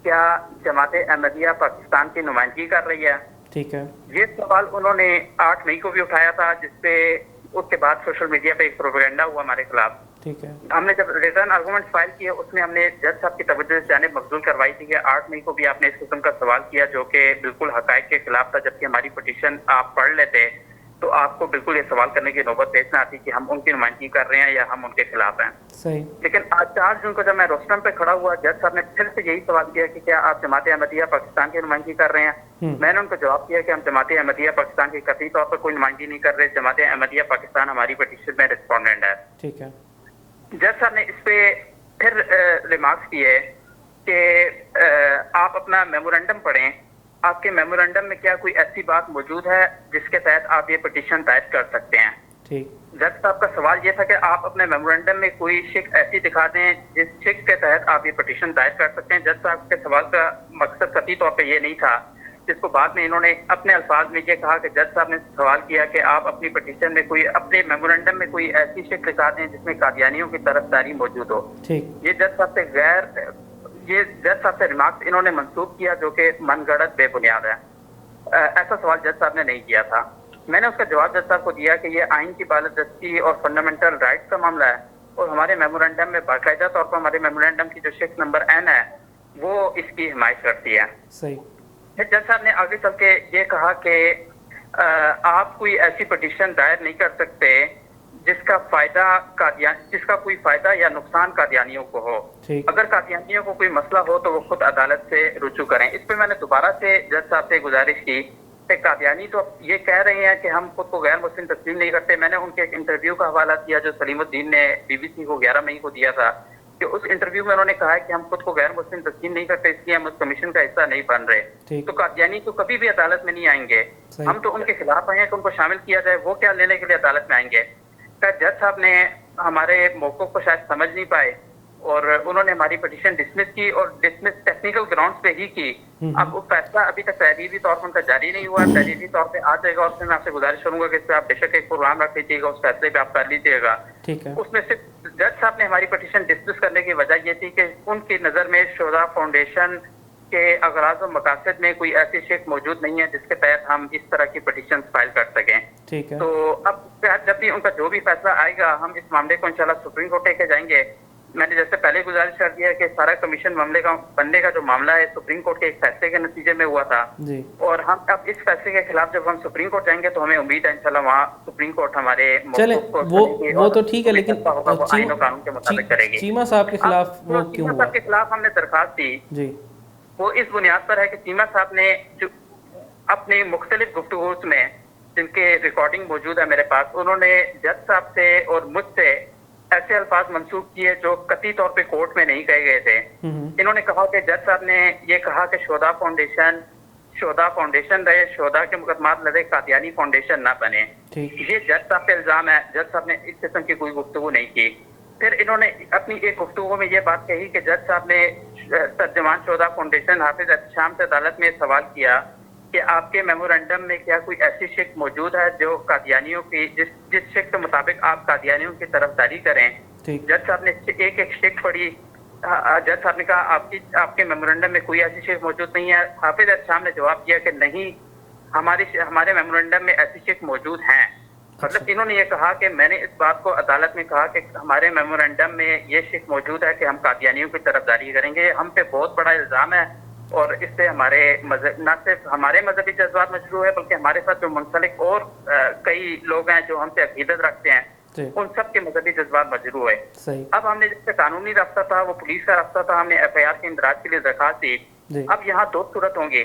کیا جماعت احمدیہ پاکستان کی نمائندگی کر رہی ہے؟ ٹھیک ہے، یہ سوال انہوں نے 8 مئی کو بھی اٹھایا تھا، جس پہ اس کے بعد سوشل میڈیا پہ ایک پروپیگنڈا ہوا ہمارے خلاف۔ ٹھیک ہے، ہم نے جب ریٹرن آرگومنٹ فائل کیے اس میں ہم نے جج صاحب کی توجہ سے جانب مبذول کروائی تھی کہ 8 مئی کو بھی آپ نے اس قسم کا سوال کیا جو کہ بالکل حقائق کے خلاف تھا، جبکہ ہماری پٹیشن آپ پڑھ لیتے تو آپ کو بالکل یہ سوال کرنے کی نوبت پیش نہ آتی کہ ہم ان کی نمائندگی کر رہے ہیں یا ہم ان کے خلاف ہیں۔ صحیح۔ لیکن آج 4 جون کو جب میں روسٹرم پہ کھڑا ہوا، جج صاحب نے پھر سے یہی سوال کیا کہ کیا آپ جماعت احمدیہ پاکستان کی نمائندگی کر رہے ہیں؟ میں نے ان کو جواب دیا کہ ہم جماعت احمدیہ پاکستان کی قطعی طور پر کوئی نمائندگی نہیں کر رہے، جماعت احمدیہ پاکستان ہماری پٹیشن میں ریسپونڈنٹ ہے۔ ٹھیک ہے، جج صاحب نے اس پہ پھر ریمارکس کیے کہ آپ اپنا میمورنڈم پڑھیں، آپ کے میمورنڈم میں کیا کوئی ایسی بات موجود ہے جس کے تحت آپ یہ پٹیشن دائر کر سکتے ہیں؟ ٹھیک۔ جج صاحب کا سوال یہ تھا کہ آپ اپنے میمورنڈم میں کوئی شک ایسی دکھا دیں جس شک کے تحت آپ یہ پٹیشن دائر کر سکتے ہیں۔ جج صاحب کے سوال کا مقصد قطعی طور پہ یہ نہیں تھا، جس کو بعد میں انہوں نے اپنے الفاظ میں یہ کہا کہ جج صاحب نے سوال کیا کہ آپ اپنی پٹیشن میں کوئی اپنے میمورنڈم میں کوئی ایسی شک دکھا دیں جس میں قادیانیوں کی طرفداری موجود ہو۔ یہ جج صاحب سے ریمارکس انہوں نے منسوخ کیا جو کہ من گھڑت بے بنیاد ہے۔ ایسا سوال جج صاحب نے نہیں کیا تھا۔ میں نے اس کا جواب جج صاحب کو دیا کہ یہ آئین کی بالادستی اور فنڈامنٹل رائٹس کا معاملہ ہے، اور ہمارے میمورنڈم میں باقاعدہ طور پر ہمارے میمورنڈم کی جو شک نمبر N ہے وہ اس کی حمایت کرتی ہے۔ صحیح۔ پھر جج صاحب نے آگے چل کے یہ کہا کہ آپ کوئی ایسی پٹیشن دائر نہیں کر سکتے جس کا کوئی فائدہ یا نقصان قادیانیوں کو ہو۔ اگر قادیانیوں کو کوئی مسئلہ ہو تو وہ خود عدالت سے رجوع کریں۔ اس پہ میں نے دوبارہ سے جج صاحب سے گزارش کی کہ قادیانی تو یہ کہہ رہے ہیں کہ ہم خود کو غیر مسلم تسلیم نہیں کرتے۔ میں نے ان کے ایک انٹرویو کا حوالہ دیا جو سلیم الدین نے BBC کو 11 مئی کو دیا تھا، کہ اس انٹرویو میں انہوں نے کہا ہے کہ ہم خود کو غیر مسلم تسلیم نہیں کرتے، اس لیے ہم اس کمیشن کا حصہ نہیں بن رہے۔ تو قادیانی تو کبھی بھی عدالت میں نہیں آئیں گے، ہم تو ان کے خلاف آئے ہیں کہ ان کو شامل کیا جائے، وہ کیا لینے کے لیے عدالت میں آئیں گے؟ جج صاحب نے ہمارے موقف کو شاید سمجھ نہیں پائے اور انہوں نے ہماری پٹیشن ڈسمس کی، اور ڈسمس ٹیکنیکل گراؤنڈز پہ ہی کی۔ اب وہ فیصلہ ابھی تک تحریری طور پر ان کا جاری نہیں ہوا، تحریری طور پہ آ جائے گا، اور پھر میں آپ سے گزارش کروں گا کہ اس پہ آپ بے شک ایک پروگرام رکھ لیجیے گا، اس فیصلے پہ آپ کر لیجیے گا۔ اس میں صرف جج صاحب نے ہماری پٹیشن ڈسمس کرنے کی وجہ یہ تھی کہ ان کی نظر میں شہداء فاؤنڈیشن کے اغراض و مقاصد میں کوئی ایسی شک موجود نہیں ہے جس کے تحت ہم اس طرح کی پٹیشن فائل کر سکیں۔ تو اب جب بھی ان کا جو بھی فیصلہ آئے گا ہم اس معاملے کو انشاءاللہ سپریم کورٹ لے کے جائیں گے۔ میں نے جیسے پہلے گزارش کر دیا کہ سارا کمیشن معاملے کا بننے کا جو معاملہ ہے سپریم کورٹ کے ایک فیصلے کے نتیجے میں ہوا تھا، اور ہم اب اس فیصلے کے خلاف جب ہم سپریم کورٹ جائیں گے تو ہمیں امید ہے انشاءاللہ وہاں سپریم کورٹ ہمارے وہ تو ٹھیک ہے، لیکن آئین و قانون کے مطابق کرے گی۔ چیمہ صاحب کے خلاف وہ کیوں ہوا؟ چیمہ صاحب کے خلاف ہم نے درخواست دی، وہ اس بنیاد پر ہے کہ چیمہ صاحب نے جو اپنی مختلف گفتگوز میں جن کے ریکارڈنگ موجود ہے میرے پاس، انہوں نے جج صاحب سے اور مجھ سے ایسے الفاظ منسوخ کیے جو قطعی طور پہ کورٹ میں نہیں کہے گئے تھے۔ انہوں نے کہا کہ جج صاحب نے یہ کہا کہ شہداء فاؤنڈیشن رہے، شہداء کے مقدمات لڑے، قادیانی فاؤنڈیشن نہ بنے۔ یہ جج صاحب پہ الزام ہے، جج صاحب نے اس قسم کی کوئی گفتگو نہیں کی۔ پھر انہوں نے اپنی ایک گفتگو میں یہ بات کہی کہ جج صاحب نے ترجمان شہداء فاؤنڈیشن حافظ احتشام سے عدالت میں سوال کیا کہ آپ کے میمورنڈم میں کیا کوئی ایسی شک موجود ہے جو قادیانیوں کی جس شک کے مطابق آپ قادیانیوں کی طرفداری کریں؟ جج صاحب نے ایک شک پڑھی، جج صاحب نے کہا آپ کے میمورنڈم میں کوئی ایسی شک موجود نہیں ہے۔ حافظ احتشام نے جواب دیا کہ نہیں، ہمارے میمورنڈم میں ایسی شک موجود ہیں۔ مطلب انہوں نے یہ کہا کہ میں نے اس بات کو عدالت میں کہا کہ ہمارے میمورنڈم میں یہ شک موجود ہے کہ ہم قادیانیوں کی طرفداری کریں گے۔ ہم پہ بہت بڑا الزام ہے، اور اس سے ہمارے نہ صرف ہمارے مذہبی جذبات مجروح ہے بلکہ ہمارے ساتھ جو منسلک اور کئی لوگ ہیں جو ہم سے عقیدت رکھتے ہیں ان سب کے مذہبی جذبات مجروح ہے۔ اب ہم نے جس سے قانونی رابطہ تھا وہ پولیس کا رابطہ تھا، ہم نے FIR کے اندراج کے لیے درخواست دی۔ اب یہاں 2 صورت ہوں گی،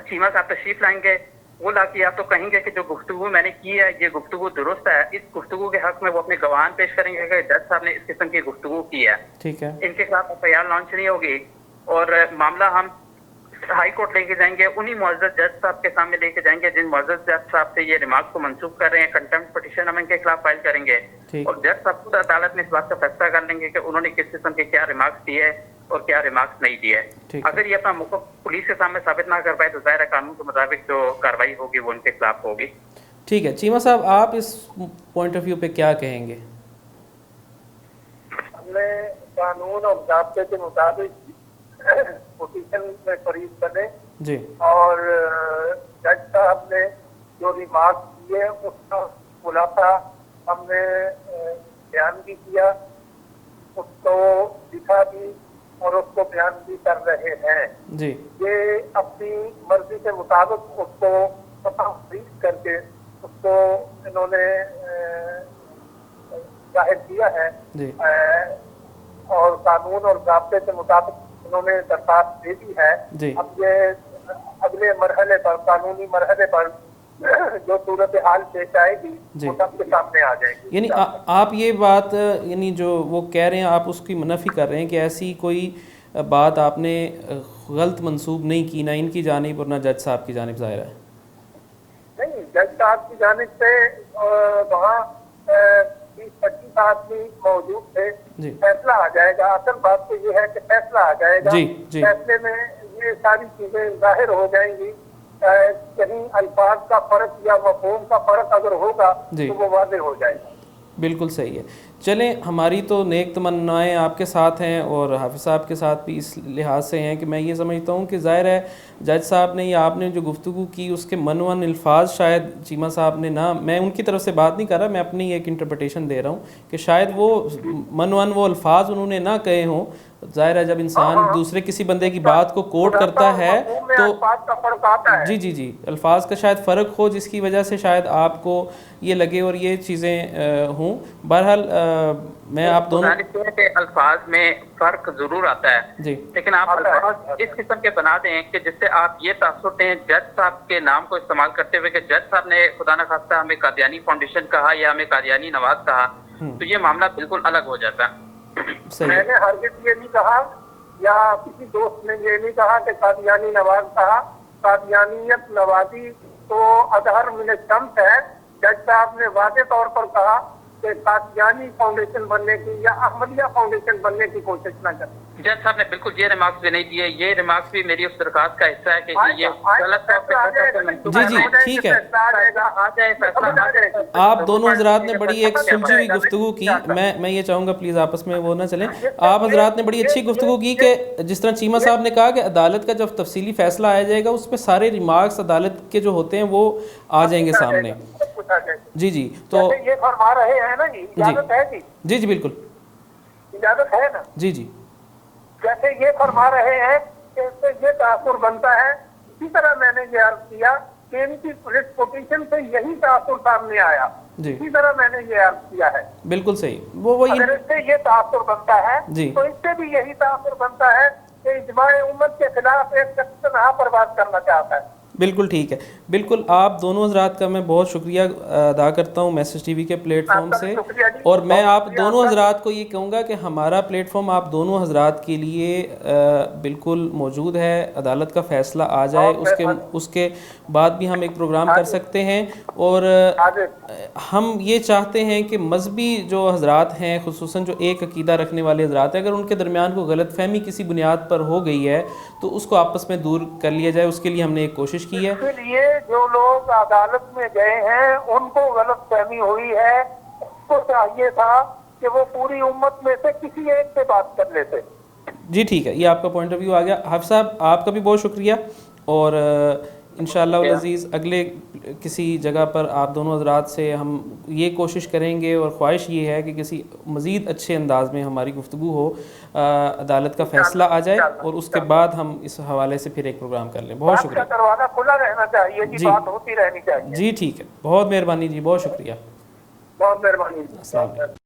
چیمہ صاحب تشریف لائیں گے، وہ لا کے آپ تو کہیں گے کہ جو گفتگو میں نے کی ہے یہ گفتگو درست ہے، اس گفتگو کے حق میں وہ اپنے گواہان پیش کریں گے کہ جج صاحب نے اس قسم کی گفتگو کی ہے، ٹھیک ہے، ان کے خلاف ایف آئی آر لانچ نہیں ہوگی اور معاملہ ہم ہائی کورٹ لے کے جائیں گے، انہی معزز جج صاحب کے سامنے لے کے جائیں گے جن معزز جج صاحب سے یہ ریمارکس کو منسوخ کر رہے ہیں، کنٹمپٹ پٹیشن ہم ان کے خلاف فائل کریں گے اور جج صاحب خود عدالت میں اس بات کا فیصلہ کر لیں گے کہ انہوں نے کس قسم کے کیا ریمارکس دیے اور کیا ریمارکس نہیں دیے. اگر یہ اپنا موقف پولیس کے سامنے ثابت نہ کر پائے تو ظاہر ہے قانون کے مطابق جو کارروائی ہوگی وہ ان کے خلاف ہوگی. ٹھیک ہے چیمہ صاحب، آپ اس پوائنٹ آف ویو پہ کیا کہیں گے؟ ہم نے قانون اور ضابطے کے مطابق پوزیشن میں فریض کرے جی، اور جج صاحب نے جو ریمارک دیے اس کا خلاصہ ہم نے بیان بھی کیا، اس کو لکھا بھی اور اس کو بیان بھی کر رہے ہیں. جی، یہ اپنی مرضی کے مطابق اس کو فریض کر کے اس کو انہوں نے ظاہر کیا ہے جی، اور قانون اور ضابطے کے مطابق انہوں نے درخواست دے دی ہے. جی، اب یہ اگلے مرحلے پر، قانونی مرحلے پر جو صورتحال پیش آئے گی وہ سب کے سامنے آ جائے گی. یعنی آپ یہ بات یعنی جو وہ کہہ رہے ہیں آپ اس کی منفی کر رہے ہیں کہ ایسی کوئی بات آپ نے غلط منسوب نہیں کی، نہ ان کی جانب اور نہ جج صاحب کی جانب، ظاہر ہے؟ نہیں، جج صاحب کی جانب سے وہاں 20-25 آدمی موجود تھے. فیصلہ آ جائے گا. اصل بات تو یہ ہے کہ فیصلہ آ جائے گا. فیصلے میں یہ ساری چیزیں ظاہر ہو جائیں گی. کہیں الفاظ کا فرق یا مفہوم کا فرق اگر ہوگا تو وہ واضح ہو جائے گا. بالکل صحیح ہے. چلیں، ہماری تو نیک تمنائیں آپ کے ساتھ ہیں اور حافظ صاحب کے ساتھ بھی اس لحاظ سے ہیں کہ میں یہ سمجھتا ہوں کہ ظاہر ہے جج صاحب نے یا آپ نے جو گفتگو کی اس کے منون الفاظ شاید چیمہ صاحب نے نہ، میں ان کی طرف سے بات نہیں کر رہا، میں اپنی ایک انٹرپریٹیشن دے رہا ہوں کہ شاید وہ منون وہ الفاظ انہوں نے نہ کہے ہوں. ظاہر ہے جب انسان دوسرے کسی بندے کی بات کو کوٹ کرتا ہے تو جی جی جی الفاظ کا شاید فرق ہو جس کی وجہ سے شاید آپ کو یہ لگے اور یہ چیزیں ہوں. بہرحال میں آپ دونوں کے الفاظ میں فرق ضرور آتا ہے جی، لیکن آپ الفاظ اس قسم کے بنا دیں کہ جس سے آپ یہ تاثر دیں جج صاحب کے نام کو استعمال کرتے ہوئے کہ جج صاحب نے خدا نہ خواستہ ہمیں قادیانی فاؤنڈیشن کہا یا ہمیں قادیانی نواز کہا تو یہ معاملہ بالکل الگ ہو جاتا ہے. میں نے ہرگز یہ نہیں کہا یا کسی دوست نے یہ نہیں کہا کہ قادیانی نواز کہا. قادیانیت نوازی تو اظہر من الشمس ہے. جج صاحب نے واضح طور پر کہا کہ قادیانی فاؤنڈیشن بننے کی یا احمدیہ فاؤنڈیشن بننے کی کوشش نہ کریں. جج صاحب نے بالکل یہ ریمارکس بھی نہیں دیے. یہ ریمارکس بھی میری اس درخواست کا حصہ ہے کہ یہ غلط جی جی ٹھیک ہے. آپ دونوں حضرات نے بڑی ایک سلجھی ہوئی گفتگو کی. میں یہ چاہوں گا پلیز آپس میں وہ نہ چلیں. آپ حضرات نے بڑی اچھی گفتگو کی کہ جس طرح چیمہ صاحب نے کہا کہ عدالت کا جب تفصیلی فیصلہ آیا جائے گا اس پہ سارے ریمارکس عدالت کے جو ہوتے ہیں وہ آ جائیں گے سامنے. جی جی تو یہ فرما رہے ہیں نا جی، اجازت ہے جی جی بالکل اجازت ہے نا جی جی. جیسے یہ فرما رہے ہیں کہ اس سے یہ تاثر بنتا ہے، اسی طرح میں نے یہ عرض کیا کہ ان کی پوزیشن سے یہی تاثر سامنے آیا. اسی طرح میں نے یہ عرض کیا ہے. بالکل صحیح. وہ اگر اس سے یہ تاثر بنتا ہے تو اس سے بھی یہی تاثر بنتا ہے کہ اجماع امت کے خلاف ایک شخص نہ پرواز کرنا چاہتا ہے. بالکل ٹھیک ہے. بالکل آپ دونوں حضرات کا میں بہت شکریہ ادا کرتا ہوں میسج ٹی وی کے پلیٹ فارم سے، اور میں آپ دونوں حضرات کو یہ کہوں گا کہ ہمارا پلیٹ فارم آپ دونوں حضرات کے لیے بالکل موجود ہے. عدالت کا فیصلہ آ جائے اس کے بعد بھی ہم ایک پروگرام کر سکتے ہیں. اور ہم یہ چاہتے ہیں کہ مذہبی جو حضرات ہیں خصوصاً جو ایک عقیدہ رکھنے والے حضرات ہیں، اگر ان کے درمیان کوئی غلط فہمی کسی بنیاد پر ہو گئی ہے تو اس کو آپس میں دور کر لیا جائے. اس کے لیے ہم نے ایک کوشش کی ہے. اس کے لیے جو لوگ عدالت میں گئے ہیں ان کو غلط فہمی ہوئی ہے، اس کو چاہیے تھا کہ وہ پوری امت میں سے کسی ایک سے بات کر لیتے. جی ٹھیک ہے، یہ آپ کا پوائنٹ آف ویو آ گیا. حافظ صاحب آپ کا بھی بہت شکریہ، اور انشاءاللہ العزیز اگلے کسی جگہ پر آپ دونوں حضرات سے ہم یہ کوشش کریں گے، اور خواہش یہ ہے کہ کسی مزید اچھے انداز میں ہماری گفتگو ہو، عدالت کا فیصلہ آ جائے اور اس کے بعد ہم اس حوالے سے پھر ایک پروگرام کر لیں. بہت شکریہ. دروازہ کھلا رہنا چاہیے جی، بات ہوتی رہنی چاہیے. جی ٹھیک ہے، بہت مہربانی جی، بہت شکریہ. بہت مہربانی. السلام علیکم.